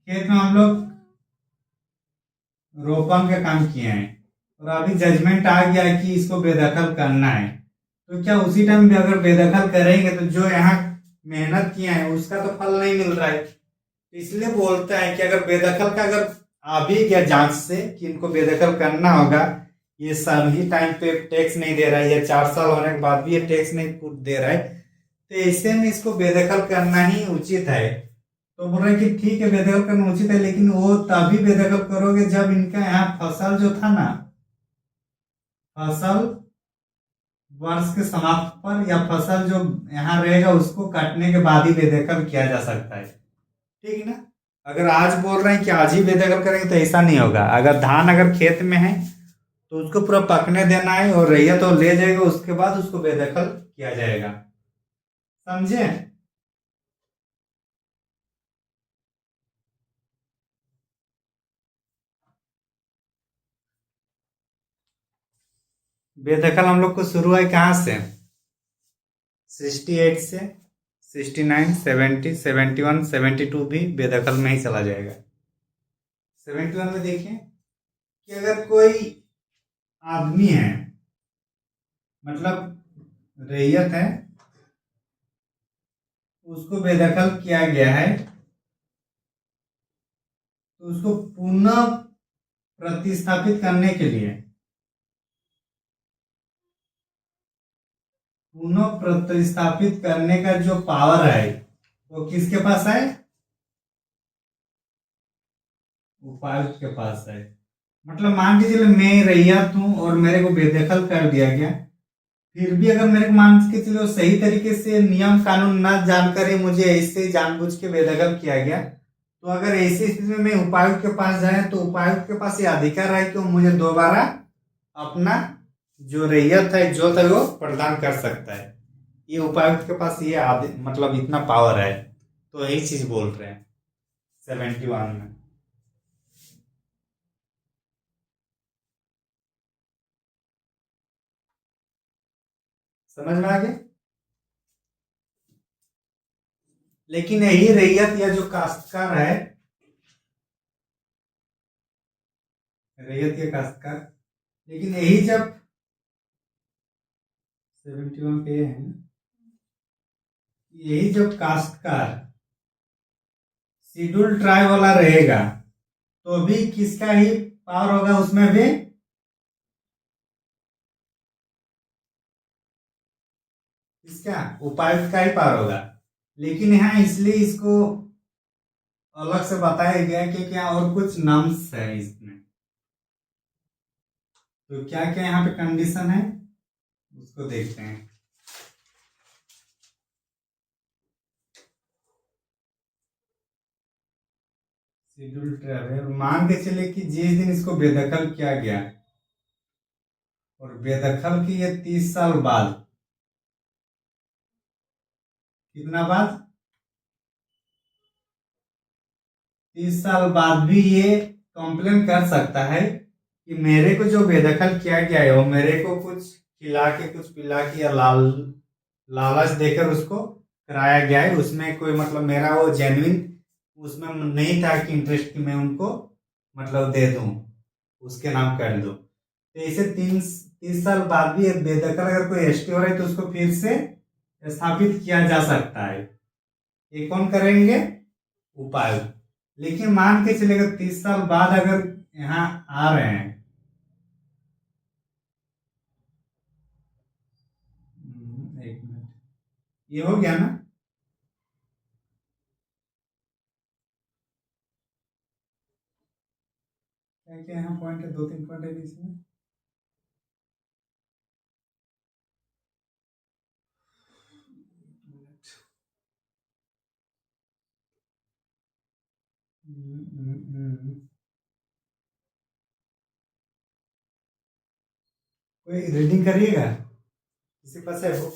खेत में हम लोग रोपण का काम किए हैं और अभी जजमेंट आ गया कि इसको बेदखल करना है। तो क्या उसी टाइम भी अगर बेदखल करेंगे तो जो यहाँ मेहनत किया है उसका तो फल नहीं मिल रहा है। तो इसलिए बोलता है कि अगर बेदखल का अगर आ भी गया जांच से कि इनको बेदखल करना होगा, ये सभी टाइम पे टैक्स नहीं दे रहा है, या 4 साल होने के बाद भी ये टैक्स नहीं दे रहा है, तो ऐसे में इसको बेदखल करना ही उचित है। तो बोल रहे कि ठीक है बेदखल करना उचित है, लेकिन वो तभी बेदखल करोगे जब इनका यहाँ फसल जो था ना, फसल वर्ष के समाप्त पर या फसल जो यहाँ रहेगा उसको काटने के बाद ही बेदखल किया जा सकता है। ठीक है ना? अगर आज बोल रहे हैं कि आज ही बेदखल करेंगे तो ऐसा नहीं होगा। अगर धान अगर खेत में है तो उसको पूरा पकने देना है और रैया तो ले जाएगा, उसके बाद उसको बेदखल किया जाएगा। समझे? बेदखल हम लोग को शुरू है कहाँ से? 68 से। 69, 70, 71, 72 भी बेदखल में ही चला जाएगा। 71 में देखिए कि अगर कोई आदमी है, मतलब रैयत है, उसको बेदखल किया गया है तो उसको पुनः प्रतिस्थापित करने के लिए पुनः प्रतिस्थापित करने का जो पावर है वो किसके पास है? उपायुक्त के पास है। मतलब मान के चलो मैं रैयत हूं और मेरे को बेदखल कर दिया गया, फिर भी अगर मेरे को मान के चलो सही तरीके से नियम कानून ना जानकर ही मुझे ऐसे जानबूझ के बेदखल किया गया, तो अगर ऐसी स्थिति में मैं उपायुक्त के पास जाए तो उपायुक्त के पास ये अधिकार है कि वो मुझे दोबारा अपना जो रैयत है जो था वो प्रदान कर सकता है। ये उपायुक्त के पास ये मतलब इतना पावर है। तो यही चीज बोल रहे हैं 71 में। समझ में आ गया? लेकिन यही रैयत या जो काश्तकार है, रैयत या काश्तकार, लेकिन यही जब 71 पे है ना, यही जब काश्तकार शेड्यूल ट्राइब वाला रहेगा तो भी किसका ही पावर होगा उसमें भी? इसका उपायुक्त का ही पावर होगा। लेकिन यहाँ इसलिए इसको अलग से बताया गया कि क्या और कुछ नाम्स है इसमें। तो क्या क्या यहाँ पे कंडीशन है उसको देखते हैं। शेड्यूल ट्राइब मान के चले कि जिस दिन इसको बेदखल किया गया और बेदखल किए 30 साल बाद, कितना बाद? 30 साल बाद भी ये कंप्लेन कर सकता है कि मेरे को जो बेदखल किया गया है वो मेरे को कुछ खिला के कुछ पिला के या लालच देकर उसको कराया गया है, उसमें कोई मतलब मेरा वो जेन्युइन उसमें नहीं था कि इंटरेस्ट की मैं उनको मतलब दे दूं, उसके नाम कर दूं। तो इसे 30 साल बाद भी बेदखल अगर कोई एसटी हो रहा है तो उसको फिर से स्थापित किया जा सकता है। ये कौन करेंगे? उपायुक्त। लेकिन मान के चलेगा 30 साल बाद अगर यहाँ आ रहे हैं, एक मिनट, ये हो गया ना? क्या क्या यहाँ पॉइंट है? 2-3 पॉइंट है इसमें। कोई रीडिंग करिएगा, किसी पास है वो?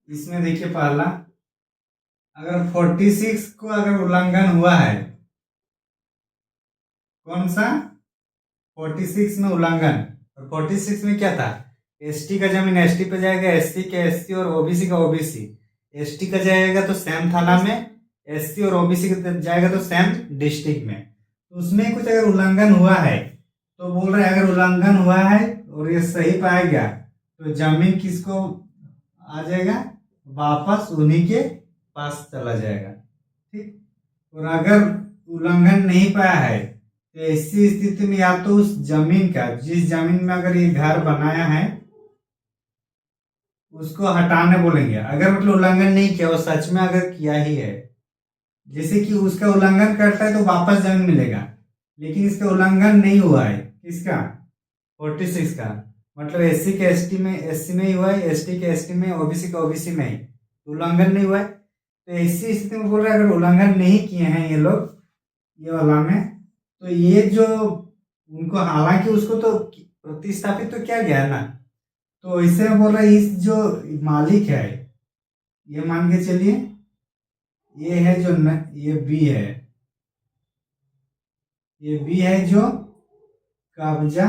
इसमें देखिए पहला, अगर 46 को अगर उल्लंघन हुआ है, कौन सा? 46 में उल्लंघन। और 46 में क्या था? एसटी का जमीन एसटी पे जाएगा, एससी का एससी और ओबीसी का ओबीसी। एसटी का जाएगा तो सेम थाना में, एससी और ओबीसी का जाएगा तो सेम डिस्ट्रिक्ट में। तो उसमें कुछ अगर उल्लंघन हुआ है तो बोल रहे अगर उल्लंघन हुआ है और ये सही पाया गया तो जमीन किसको आ जाएगा? वापस उन्हीं के पास चला जाएगा। ठीक। और अगर उल्लंघन नहीं पाया है तो ऐसी स्थिति में या तो उस जमीन का, जिस जमीन में अगर ये घर बनाया है उसको हटाने बोलेंगे। अगर मतलब उल्लंघन नहीं किया, वो सच में अगर किया ही है, जैसे कि उसका उल्लंघन करता है तो वापस जमीन मिलेगा, लेकिन इसका उल्लंघन नहीं हुआ है, किसका? 46 का। मतलब एससी के एसटी में एससी में ही हुआ है, एसटी के एसटी में, ओबीसी का ओबीसी में ही, उल्लंघन नहीं हुआ है। तो ऐसी स्थिति में बोल रहे हैं अगर उल्लंघन नहीं किए हैं ये लोग, ये वाला में, तो ये जो उनको, हालांकि उसको तो प्रतिस्थापित तो किया गया है ना, तो इससे बोल रहे इस जो मालिक है, ये मान के चलिए ये है जो ये बी है, ये बी है जो कब्जा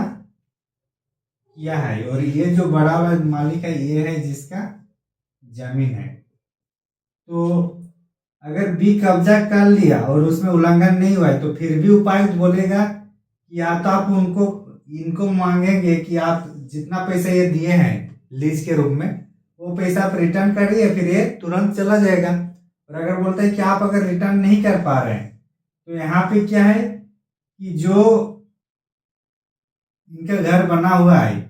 किया है, और ये जो बड़ा वाला मालिक है ये है जिसका जमीन है। तो अगर बी कब्जा कर लिया और उसमें उल्लंघन नहीं हुआ है तो फिर भी उपायुक्त बोलेगा कि या तो आप उनको इनको मांगेंगे कि आप जितना पैसा ये दिए हैं लीज के रूप में वो पैसा आप रिटर्न करिए, फिर ये तुरंत चला जाएगा। और अगर बोलता है कि आप अगर रिटर्न नहीं कर पा रहे हैं तो यहाँ पे क्या है कि जो इनका घर बना हुआ है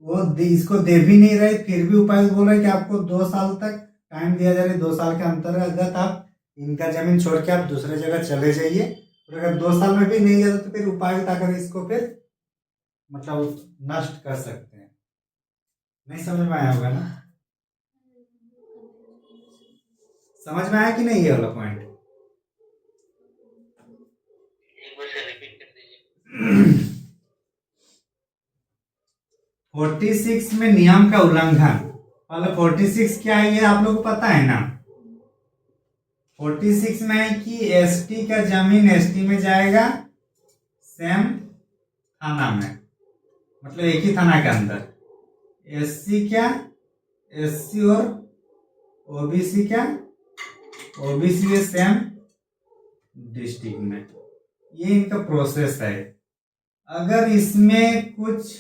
वो इसको दे भी नहीं रहे, फिर भी उपायुक्त बोल रहे हैं कि आपको 2 साल तक टाइम दिया जा रहा है। 2 साल के अंतर्गत आप इनका जमीन छोड़ के आप दूसरे जगह चले जाइए। और अगर 2 साल में भी नहीं जाता तो फिर उपायुक्त आकर इसको फिर मतलब नष्ट कर सकते हैं। नहीं समझ में आया होगा ना? समझ में आया कि नहीं ये वाला पॉइंट? एक बार से रिपीट कर दीजिए। 46 में नियम का उल्लंघन, मतलब 46 क्या है ये आप लोग को पता है ना? 46 में है कि एसटी का जमीन एसटी में जाएगा, सेम थाना में, मतलब एक ही थाना के अंदर। एससी क्या, एससी और ओबीसी क्या, ओबीसी के सेम डिस्ट्रिक्ट में। ये इनका प्रोसेस है। अगर इसमें कुछ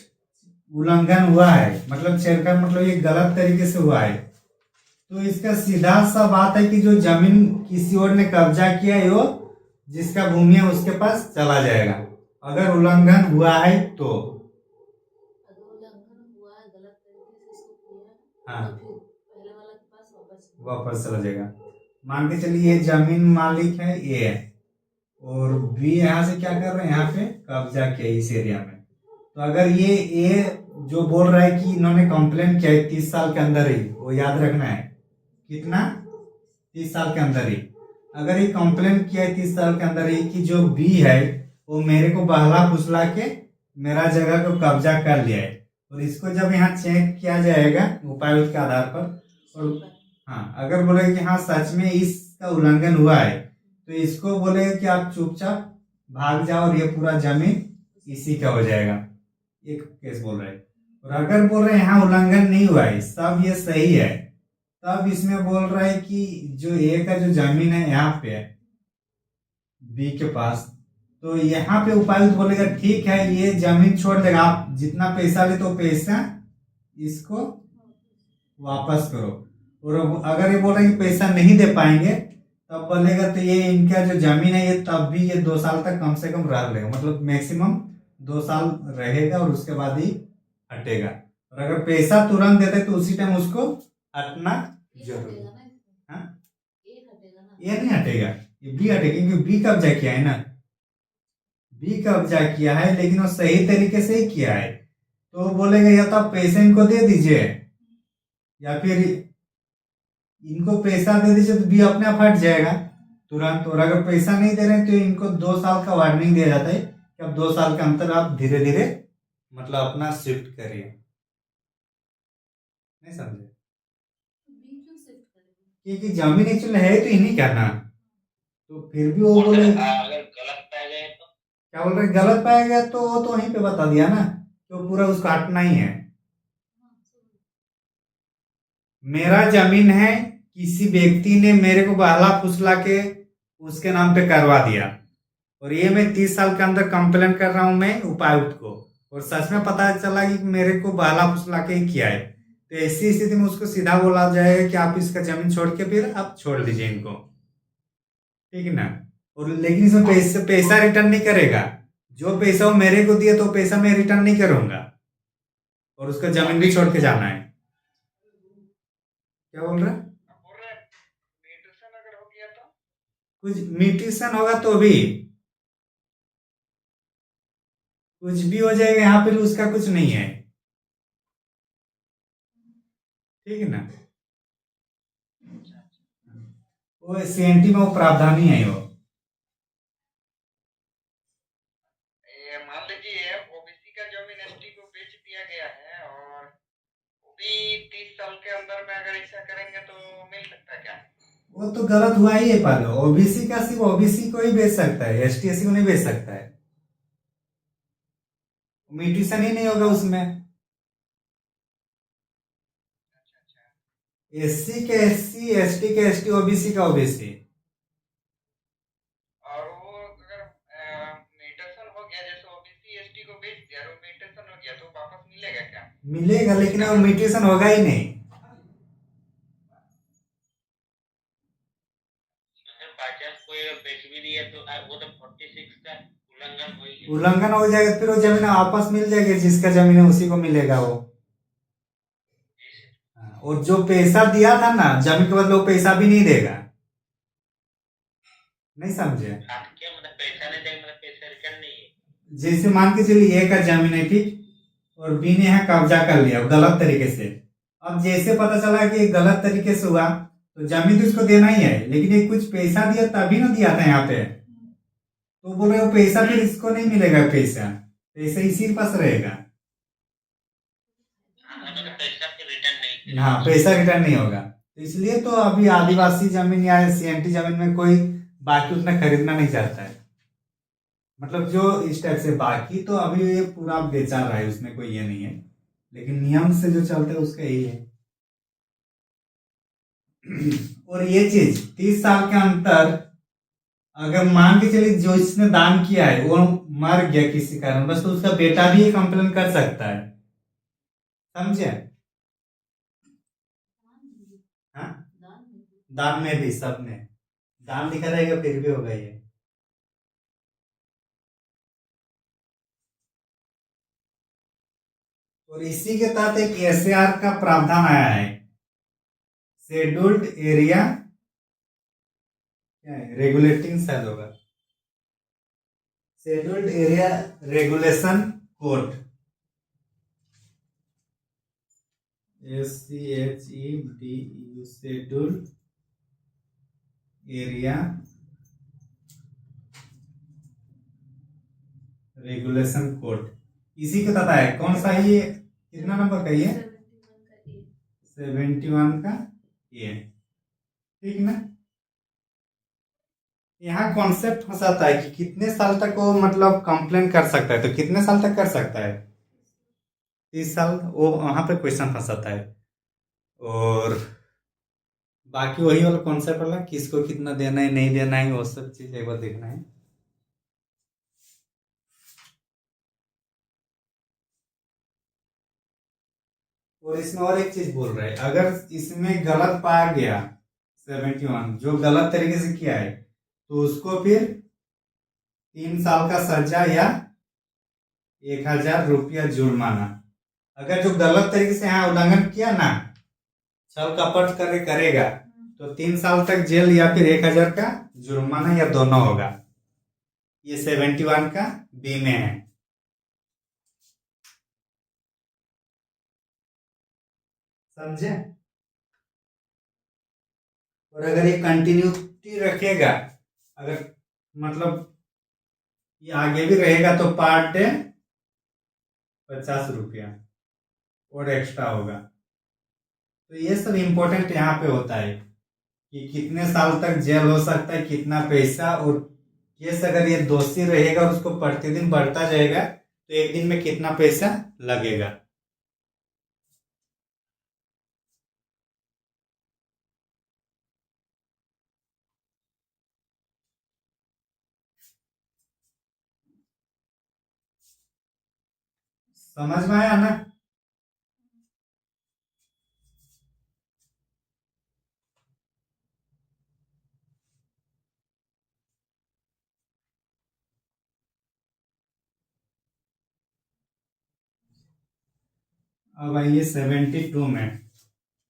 उल्लंघन हुआ है, मतलब छेड़छाड़, मतलब ये गलत तरीके से हुआ है, तो इसका सीधा सा बात है कि जो जमीन किसी और ने कब्जा किया है वो जिसका भूमि है उसके पास चला जाएगा। अगर उल्लंघन हुआ है तो हाँ वापस चला जाएगा। मान के चलिए ये जमीन मालिक है ए है और बी यहाँ से क्या कर रहे हैं, यहाँ पे कब्जा किया इस एरिया में। तो अगर ये ए जो बोल रहा है कि इन्होंने कंप्लेन किया है 30 साल के अंदर ही, वो याद रखना है कितना, 30 साल के अंदर ही। अगर ये कंप्लेन किया है 30 साल के अंदर ही कि जो बी है वो मेरे को बहला फुसला के मेरा जगह को कब्जा कर लिया है, और इसको जब यहाँ चेक किया जाएगा उपायुक्त के आधार पर, और हाँ अगर बोले कि हाँ सच में इसका उल्लंघन हुआ है तो इसको बोले कि आप चुपचाप भाग जाओ और ये पूरा जमीन इसी का हो जाएगा। एक केस बोल रहे हैं। और अगर बोल रहे हैं यहाँ उल्लंघन नहीं हुआ है, सब ये सही है, तब इसमें बोल रहा है कि जो ए का जो जमीन है यहाँ पे है बी के पास, तो यहाँ पे उपायुक्त बोलेगा ठीक है ये जमीन छोड़ देगा, आप जितना पैसा ले तो पैसा इसको वापस करो। और अगर ये बोल रहे हैं कि पैसा नहीं दे पाएंगे तब बोलेगा तो ये इनका जो जमीन है ये तब भी ये 2 साल तक कम से कम रह लेगा, मतलब मैक्सिमम 2 साल रहेगा और उसके बाद ही हटेगा। और अगर पैसा तुरंत देते तो उसी टाइम उसको हटना जरूर। हाँ ये नहीं हटेगा, ये बी हटेगा क्योंकि बी कब्जा किया है ना, बी कब्जा किया है लेकिन वो सही तरीके से ही किया है। तो वो बोलेगा या तो आप पैसे इनको दे दीजिए या फिर इनको पैसा दे दीजिए, तो बी अपने आप हट जाएगा तुरंत। और अगर पैसा नहीं दे रहे हैं तो इनको 2 साल का वार्निंग दिया जाता है कि अब 2 साल के अंतर आप धीरे धीरे मतलब अपना शिफ्ट करिए। नहीं समझे? क्योंकि जमीन एक्चुअली है तो इन्हीं का ना, तो फिर भी वो और बोले सर अगर गलत पाया जाए तो? क्या बोल रहे, गलत पाया गया तो वो तो वहीं पे बता दिया ना, तो पूरा उसको हटना ही है। मेरा जमीन है, किसी व्यक्ति ने मेरे को बहला फुसला के उसके नाम पे करवा दिया और ये मैं 30 साल के अंदर कंप्लेन कर रहा हूं मैं उपायुक्त को, और सच में पता चला कि मेरे को बहला फुसला के ही किया है, तो ऐसी स्थिति में उसको सीधा बोला जाएगा कि आप इसका जमीन छोड़ के फिर आप छोड़ दीजिए इनको, ठीक है ना। और लेकिन इसमें पैसा रिटर्न नहीं करेगा, जो पैसा वो मेरे को दिए तो पैसा मैं रिटर्न नहीं करूंगा, और उसका जमीन भी छोड़ के जाना है। क्या बोल रहा है? बोल रहे हैं म्यूटेशन अगर हो गया तो? कुछ म्यूटेशन होगा तो भी कुछ भी हो जाएगा, यहाँ पे उसका कुछ नहीं है, ठीक है ना। वो सीएनटी में वो प्रावधान ही है वो। ये मान लीजिए ओबीसी का जमीन एसटी को बेच दिया गया है और वो भी 30 साल के अंदर में अगर ऐसा करेंगे तो मिल सकता है क्या? वो तो गलत हुआ ही है, पर ओबीसी का सिर्फ ओबीसी को ही बेच सकता है, एसटी एससी को नहीं बेच सकता है, म्यूटेशन ही नहीं होगा उसमें। अच्छा अच्छा। एससी के एससी, एसटी के एसटी, ओबीसी का ओबीसी। और वो अगर म्यूटेशन हो गया जैसे ओबीसी एसटी को बेच दिया और म्यूटेशन हो गया तो वापस मिलेगा क्या? मिलेगा लेकिन वो म्यूटेशन होगा ही नहीं। उल्लंघन हो जाएगा फिर वो जमीन वापस मिल जाएगी, जिसका जमीन है उसी को मिलेगा वो। हाँ, और जो पैसा दिया था ना जमीन के बदले, वो पैसा भी नहीं देगा। नहीं समझे? क्या मतलब पैसा नहीं देंगे, मतलब पैसा रिटर्न नहीं है? जैसे मान के चलिए एक का जमीन है, ठीक, और बी ने यहाँ कब्जा कर लिया गलत तरीके से। अब जैसे पता चला कि गलत तरीके से हुआ, तो जमीन तो इसको देना ही है, लेकिन ये कुछ पैसा दिया तभी ना दिया था यहाँ पे, तो बोल रहे हो पैसा फिर इसको नहीं मिलेगा, पैसा पैसा इसी के पास रहेगा। मतलब पैसा फिर रिटर्न नहीं। हाँ, पैसा रिटर्न नहीं होगा। तो इसलिए तो अभी आदिवासी जमीन या सीएनटी जमीन में कोई बाकी उतना खरीदना नहीं चाहता है। मतलब जो इस टाइप से बाकी तो अभी ये पूरा बेचा रहा है, उसमें कोई ये नहीं है, लेकिन नियम से जो चलता है उसका यही है। और ये चीज 30 साल के अंतर, अगर मान के चलिए जो इसने दान किया है वो मर गया किसी कारण बस, तो उसका बेटा भी ये कंप्लेन कर सकता है। समझे? हाँ, दान में भी, सब में दान लिखा रहेगा फिर भी होगा ये। और इसी के तहत एक एसएआर का प्रावधान आया है, शेड्यूल्ड एरिया क्या है, रेगुलेटिंग शायद होगा, scheduled area regulation code, SCHEDU, scheduled area regulation code. इसी के तहत है। कौन सा ये कितना नंबर का ये 71 का ए, ठीक ना? यहाँ कॉन्सेप्ट फंसाता है कि कितने साल तक वो मतलब कंप्लेन कर सकता है, तो कितने साल तक कर सकता है? 30 साल, वो वहां पे क्वेश्चन फंसाता है। और बाकी वही वाला कॉन्सेप्ट वाला, किसको कितना देना है नहीं देना है, वो सब चीज एक बार देखना है। और इसमें और एक चीज बोल रहा है, अगर इसमें गलत पाया गया 71 जो गलत तरीके से किया है, तो उसको फिर 3 साल का सजा या 1000 रुपया जुर्माना। अगर जो गलत तरीके से यहाँ उल्लंघन किया ना, छल कपट करे करेगा, तो 3 साल तक जेल या फिर 1000 का जुर्माना या दोनों होगा। ये 71 का बी में है। समझे? और अगर ये कंटिन्यूटी रखेगा, अगर मतलब ये आगे भी रहेगा, तो पर डे 50 रुपया और एक्स्ट्रा होगा। तो ये सब इम्पोर्टेंट यहाँ पे होता है कि कितने साल तक जेल हो सकता है, कितना पैसा, और केस अगर ये दोषी रहेगा और उसको प्रतिदिन बढ़ता जाएगा, तो एक दिन में कितना पैसा लगेगा। समझ में आया ना? अब आइए 72 में।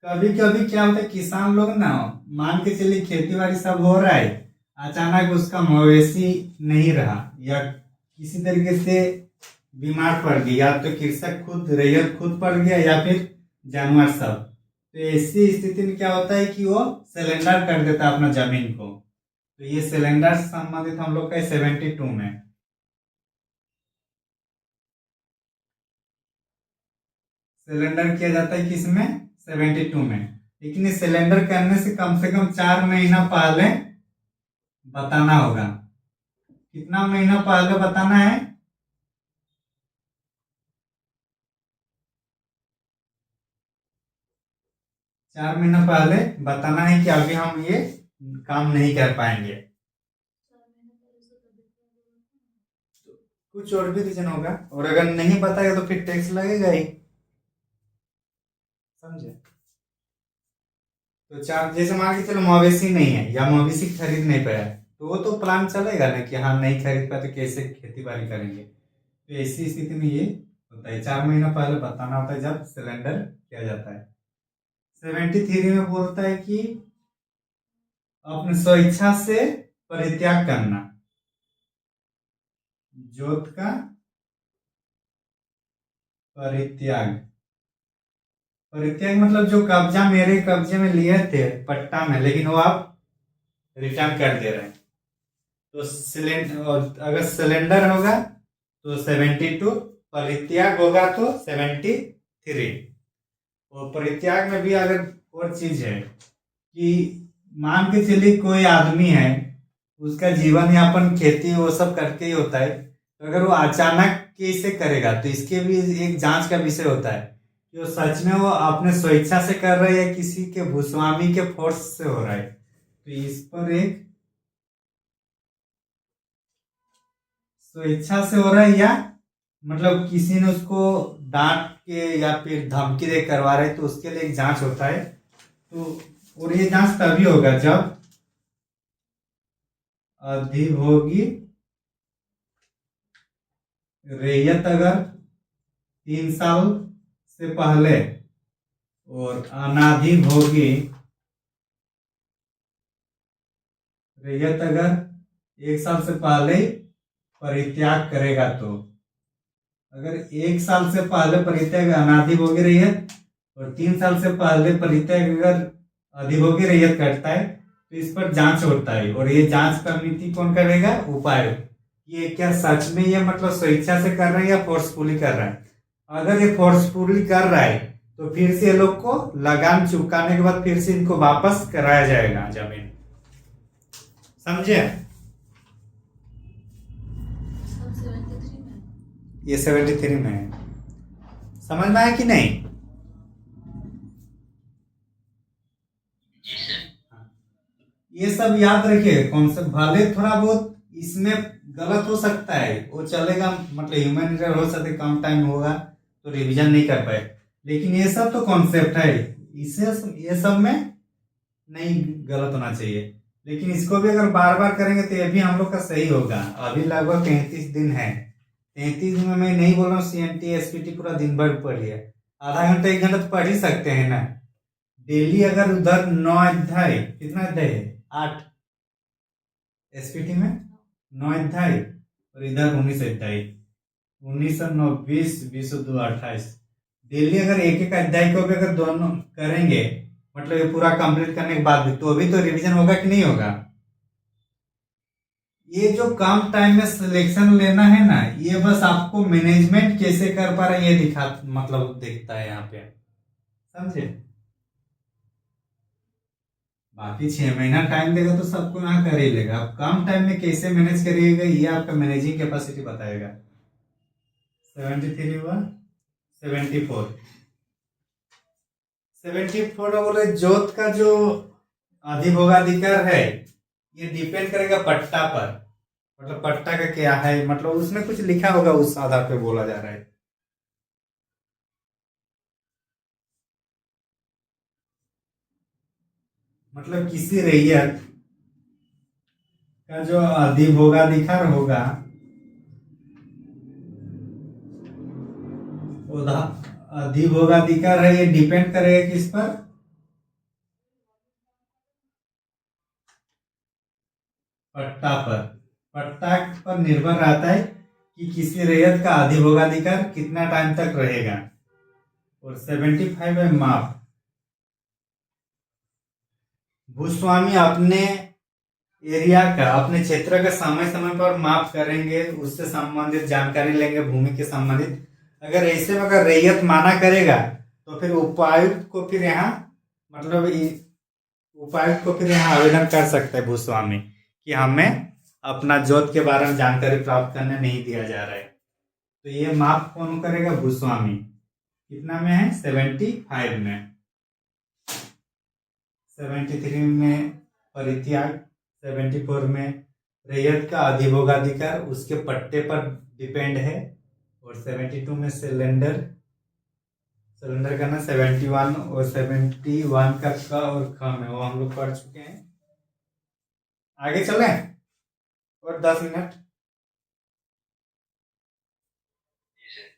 कभी कभी क्या होता है, किसान लोग ना, मान के चलिए खेती बाड़ी सब हो रहा है, अचानक उसका मवेशी नहीं रहा या किसी तरीके से बीमार पड़ गया, या तो कृषक खुद रैयत खुद पड़ गया या फिर जानवर सब, तो ऐसी स्थिति में क्या होता है कि वो सिलेंडर कर देता है अपना जमीन को। तो ये सिलेंडर संबंधित हम लोग का 72 में। सिलेंडर किया जाता है किसमें? 72 में। लेकिन ये सिलेंडर करने से कम 4 महीना पहले बताना होगा। कितना महीना पहले बताना है? 4 महीना पहले बताना है कि अभी हम ये काम नहीं कर पाएंगे। कुछ और भी रीजन होगा, और अगर नहीं बताएगा तो फिर टैक्स लगेगा ही। समझे? तो चार, जैसे मान के चलो मवेशी नहीं है या मवेशी खरीद नहीं पाया, तो वो तो प्लान चलेगा ना कि हाँ नहीं खरीद पाए तो कैसे खेती बाड़ी करेंगे। तो ऐसी स्थिति में ये होता है, 4 महीना पहले बताना होता है जब सिलेंडर किया जाता है। 73 में बोलता है कि अपने स्वेच्छा से परित्याग करना, जोत का परित्याग। परित्याग मतलब जो कब्जा मेरे कब्जे में लिए थे पट्टा में, लेकिन वो आप रिटर्न कर दे रहे हैं। तो सिलेंडर, अगर सिलेंडर होगा तो 72, परित्याग होगा तो 73। और परित्याग में भी अगर और चीज है कि मान के चलिए कोई आदमी है, उसका जीवन यापन खेती वो सब करके ही होता है, तो अगर वो अचानक कैसे करेगा तो इसके भी एक जांच का विषय होता है कि वो सच में वो अपने स्वेच्छा से कर रहा है या किसी के भूस्वामी के फोर्स से हो रहा है। तो इस पर एक स्वेच्छा से हो रहा है या मतलब किसी ने उसको डांट के या फिर धमकी दे करवा रहे, तो उसके लिए एक जांच होता है। तो और ये जांच तभी होगा जब अधिभोगी रैयत अगर 3 साल से पहले और अनाधिभोगी रैयत अगर 1 साल से पहले परित्याग करेगा। तो अगर 1 साल से पहले परित्याग अनाधिभोगी रैयत और 3 साल से पहले परित्याग अगर अधिभोगी रैयत करता है तो इस पर जांच होता है। और ये जांच समिति कौन करेगा? उपायुक्त। ये क्या सच में ये मतलब स्वेच्छा से कर रहा है या फोर्सफुली कर रहा है? अगर ये फोर्सफुली कर रहा है तो फिर से ये लोग को लगान चुकाने के बाद फिर से इनको वापस कराया जाएगा जमीन। समझे? ये 73 में है। समझ में आया कि नहीं? ये सब याद रखिए कॉन्सेप्ट। भले थोड़ा बहुत इसमें गलत हो सकता है, वो चलेगा, मतलब ह्यूमन एरर हो सकता है, कम टाइम होगा तो रिवीजन नहीं कर पाए, लेकिन ये सब तो कॉन्सेप्ट है, इसे ये सब में नहीं गलत होना चाहिए। लेकिन इसको भी अगर बार बार करेंगे तो ये भी हम लोग का सही होगा। अभी लगभग 33 दिन है। 33 दिन में मैं नहीं बोल रहा हूँ CNT SPT पूरा दिन भर पढ़िए, आधा घंटा 1 घंटा तो पढ़ ही सकते हैं ना। डेली अगर उधर 9 अध्याय, कितना अध्याय है? 8। SPT में 9 अध्याय और इधर 19 अध्याय। 19 और 9 20, 20 और 2 28। डेली अगर एक एक अध्याय को भी अगर दोनों करेंगे, मतलब ये पूरा कंप्लीट करने के बाद भी, तो अभी तो रिवीजन होगा कि नहीं होगा? ये जो कम टाइम में सिलेक्शन लेना है ना, ये बस आपको मैनेजमेंट कैसे कर पा रहा है ये दिखा, मतलब दिखता है यहाँ पे। समझे? बाकी 6 महीना टाइम देगा तो सबको यहाँ कर ही लेगा। आप कम टाइम में कैसे मैनेज करिएगा ये आपका मैनेजिंग कैपेसिटी बताएगा। 73 हुआ। 74 बोले जोत का जो अधिभोगाधिकार है ये डिपेंड करेगा पट्टा पर। मतलब पट्टा का क्या है, मतलब उसमें कुछ लिखा होगा, उस आधार पे बोला जा रहा है। मतलब किसी रैयत का जो अधिभोगाधिकार होगा, अधिभोगाधिकार है, ये डिपेंड करेगा किस पर? पट्टा पर। पट्टा पर निर्भर रहता है कि किसी रैयत का अधिभोगाधिकार कितना टाइम तक रहेगा। और 75 है माप। भूस्वामी अपने एरिया का, अपने क्षेत्र का समय समय पर माप करेंगे, उससे संबंधित जानकारी लेंगे भूमि के संबंधित। अगर ऐसे में अगर रैयत माना करेगा तो फिर उपायुक्त को फिर यहाँ, मतलब उपायुक्त को फिर यहाँ आवेदन कर सकते हैं भूस्वामी कि हमें अपना जोत के बारे में जानकारी प्राप्त करने नहीं दिया जा रहा है। तो ये माप कौन करेगा? भूस्वामी। कितना में है? 75 में। 73 में परित्याग, 74 में रैयत का अधिभोगाधिकार उसके पट्टे पर डिपेंड है, और 72 में सिलेंडर करना। 71 और 71 का क और ख में वो हम लोग पढ़ चुके हैं। आगे चलें। और 10 मिनट। जी सर।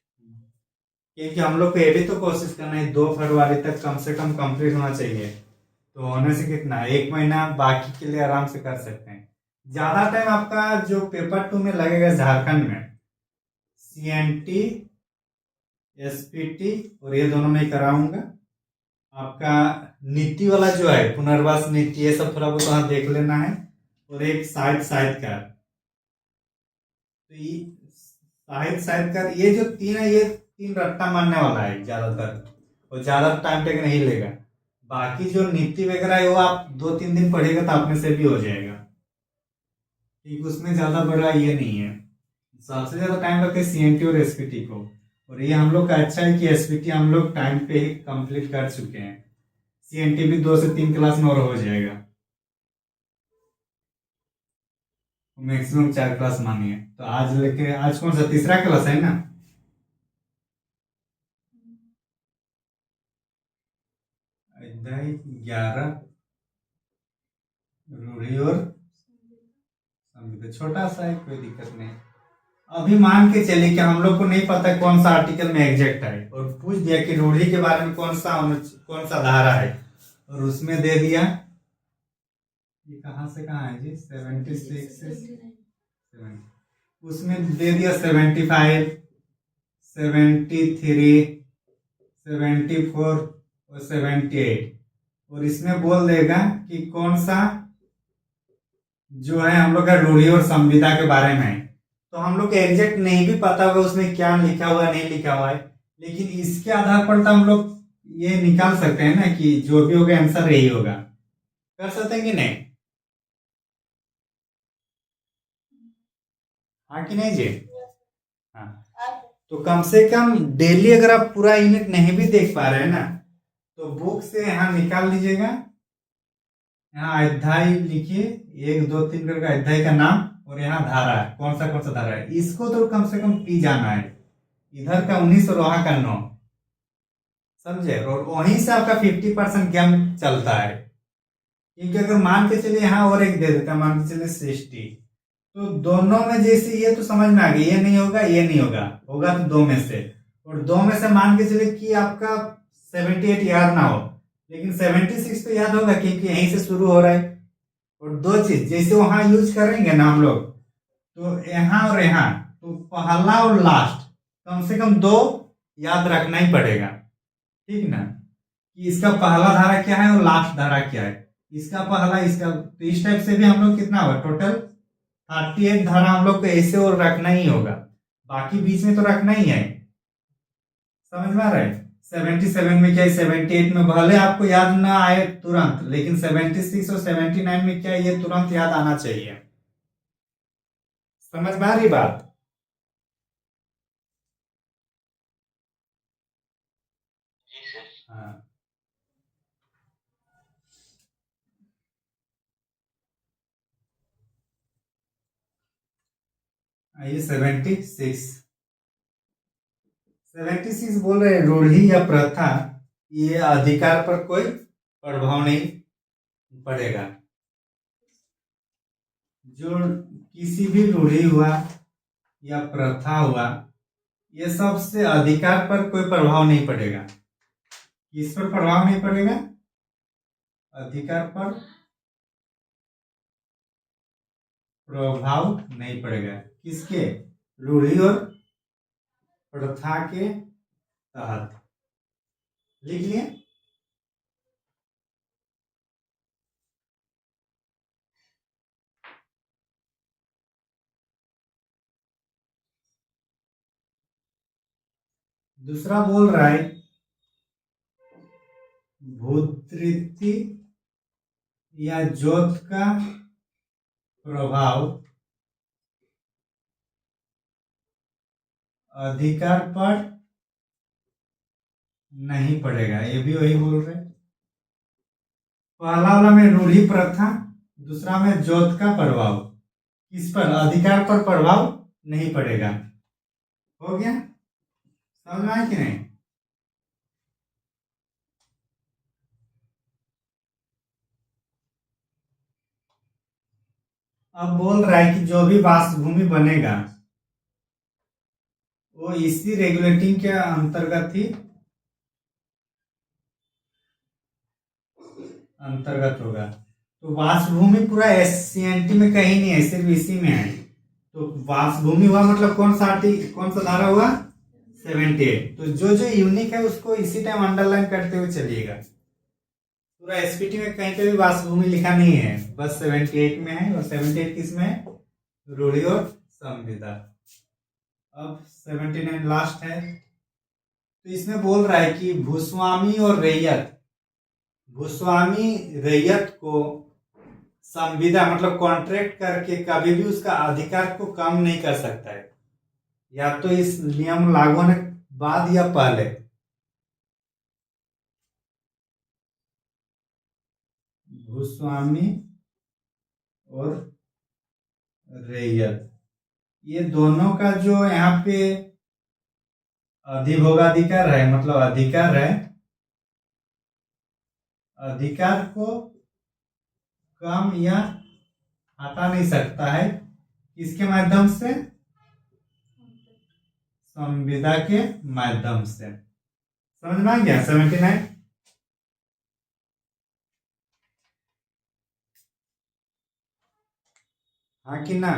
क्योंकि हम लोग को ये भी तो कोशिश करना है 2 फरवरी तक कम से कम कंप्लीट होना चाहिए। तो होने से कितना 1 महीना बाकी के लिए आराम से कर सकते हैं। ज्यादा टाइम आपका जो पेपर 2 में लगेगा झारखंड में, CNT SPT और ये दोनों में कराऊंगा। आपका नीति वाला जो है पुनर्वास नीति, ये सब थोड़ा बहुत वहां देख लेना है। और एक साहित्य तो ये साहित्य ये जो 3 है, ये 3 रट्टा मारने वाला है ज्यादातर, और ज्यादा टाइम टेक नहीं लेगा। बाकी जो नीति वगैरह है वो आप 2-3 दिन पढ़ेगा तो अपने से भी हो जाएगा, क्योंकि उसमें ज्यादा बड़ा ये नहीं है। सबसे ज्यादा टाइम लगता है CNT और SPT को। और ये हम लोग का अच्छा है कि SPT हम लोग टाइम पे ही कंप्लीट कर चुके हैं। CNT भी 2 से 3 क्लास में और हो जाएगा, मैक्सिमम 4 क्लास मानिए। तो आज लेके आज कौन सा तीसरा क्लास है ना? अध्याय 11 रूढ़ी और संविधा, छोटा सा है, कोई दिक्कत नहीं। अभी मान के चलिए कि हम लोग को नहीं पता कौन सा आर्टिकल में एग्जैक्ट है, और पूछ दिया कि रूढ़ी के बारे में कौन सा धारा है, और उसमें दे दिया ये कहाँ से कहाँ है जी 76 से 70, उसमें दे दिया 75, 73, 74 और 78, और इसमें बोल देगा कि कौन सा जो है हम लोग का रूढ़ी और संविदा के बारे में है। तो हम लोग को एग्जैक्ट नहीं भी पता होगा उसमें क्या लिखा हुआ है नहीं लिखा हुआ है, लेकिन इसके आधार पर तो हम लोग ये निकाल सकते हैं ना कि जो भी होगा आंसर यही होगा। कर सकते हैं कि नहीं? हाँ कि नहीं जी? हाँ। तो कम से कम डेली अगर आप पूरा यूनिट नहीं भी देख पा रहे हैं ना, तो बुक से यहाँ निकाल लीजिएगा। यहाँ अध्याय लिखिए, 1 2 3 करके अध्याय का नाम, और यहाँ धारा कौन सा धारा है, इसको तो कम से कम पी जाना है। इधर का 19 और वहां का 9, समझे? और वहीं से आपका 50% गेम चलता है। क्योंकि अगर मान के चलिए यहाँ और एक दे देता, मान के चलिए 60, तो दोनों में जैसे ये तो समझ में आ गया, ये नहीं होगा ये नहीं होगा, होगा तो 2 में से। और 2 में से मान के चलिए कि आपका 78 याद ना हो, लेकिन 76 तो याद होगा क्योंकि यहीं से शुरू हो रहा है। और 2 चीज जैसे वहां यूज करेंगे ना हम लोग, तो यहाँ और यहाँ, तो पहला और लास्ट कम से कम 2 याद रखना ही पड़ेगा, ठीक ना? कि इसका पहला धारा क्या है और लास्ट धारा क्या है, इसका पहला इसका, तो इस टाइप से भी हम लोग कितना होगा टोटल 38 धारा हम लोग को ऐसे और रखना ही होगा। बाकी बीच में तो रखना ही है, समझ में आ रहा है? 77 में क्या है, 78 में भले आपको याद ना आए तुरंत, लेकिन 76 और 79 में क्या है, ये तुरंत याद आना चाहिए। समझ में आ रही बात? जी सर। हाँ। आइए 76 बोल रहे हैं, रूढ़ी या प्रथा ये अधिकार पर कोई प्रभाव नहीं पड़ेगा। जो किसी भी रूढ़ी हुआ या प्रथा हुआ, ये सब से अधिकार पर कोई प्रभाव नहीं पड़ेगा। किस पर प्रभाव नहीं पड़ेगा? अधिकार पर प्रभाव नहीं पड़ेगा। किसके? रूढ़ी और प्रथा के तहत। लिख लिए? दूसरा बोल रहा है भूतृति या जोत का प्रभाव अधिकार पर नहीं पड़ेगा। ये भी वही बोल रहे। पहला वाला में रूढ़ी प्रथा, दूसरा में जोत का प्रभाव, किस पर? अधिकार पर प्रभाव नहीं पड़ेगा। हो गया? समझ में आया कि नहीं? अब बोल रहा है कि जो भी वाष्प भूमि बनेगा वो इसी रेगुलेटिंग के अंतर्गत ही अंतर्गत होगा। तो वाष्प भूमि पूरा एससीएनटी में कहीं नहीं है, सिर्फ इसी में है। तो वाष्प भूमि हुआ मतलब कौन सा धारा हुआ 78। तो जो जो यूनिक है उसको इसी टाइम अंडरलाइन करते हुए चलिएगा। पूरा एसपीटी में कहीं पे भी वाष्प भूमि लिखा नहीं है, बस 78 में है। और 78 किस में है, रूढ़ि और संविदा। अब 79 लास्ट है। तो इसमें बोल रहा है कि भूस्वामी रैयत को संविदा मतलब कॉन्ट्रैक्ट करके कभी भी उसका अधिकार को कम नहीं कर सकता है, या तो इस नियम लागू होने के बाद या पहले। भूस्वामी और रैयत ये दोनों का जो यहाँ पे अधिभोगाधिकार है, मतलब अधिकार है, अधिकार को कम या हटा नहीं सकता है। किसके माध्यम से, संविदा के माध्यम से। समझ में आ गया 79। हाँ कि ना।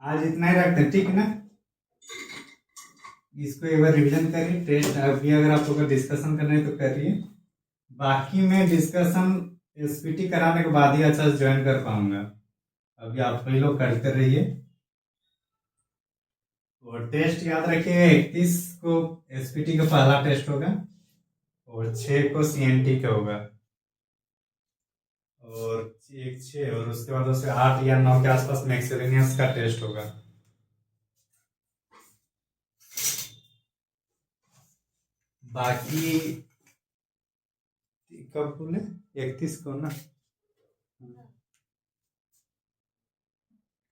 आज इतना ही रखते हैं, ठीक है ना। इसको एक बार रिवीजन करिए, टेस्ट अभी अगर आप लोग डिस्कशन करना है तो करिए। बाकी मैं डिस्कशन एसपीटी कराने के बाद ही अच्छा से ज्वाइन कर पाऊंगा। अभी आप सभी लोग करते रहिए। और टेस्ट याद रखिए 31 को एसपीटी का पहला टेस्ट होगा और 6 को सीएनटी का होगा। और 6 और उसके बाद उसे 8 या 9 के आसपास मैक्सिलिनियस का टेस्ट होगा। बाकी कब बोले 31 को ना।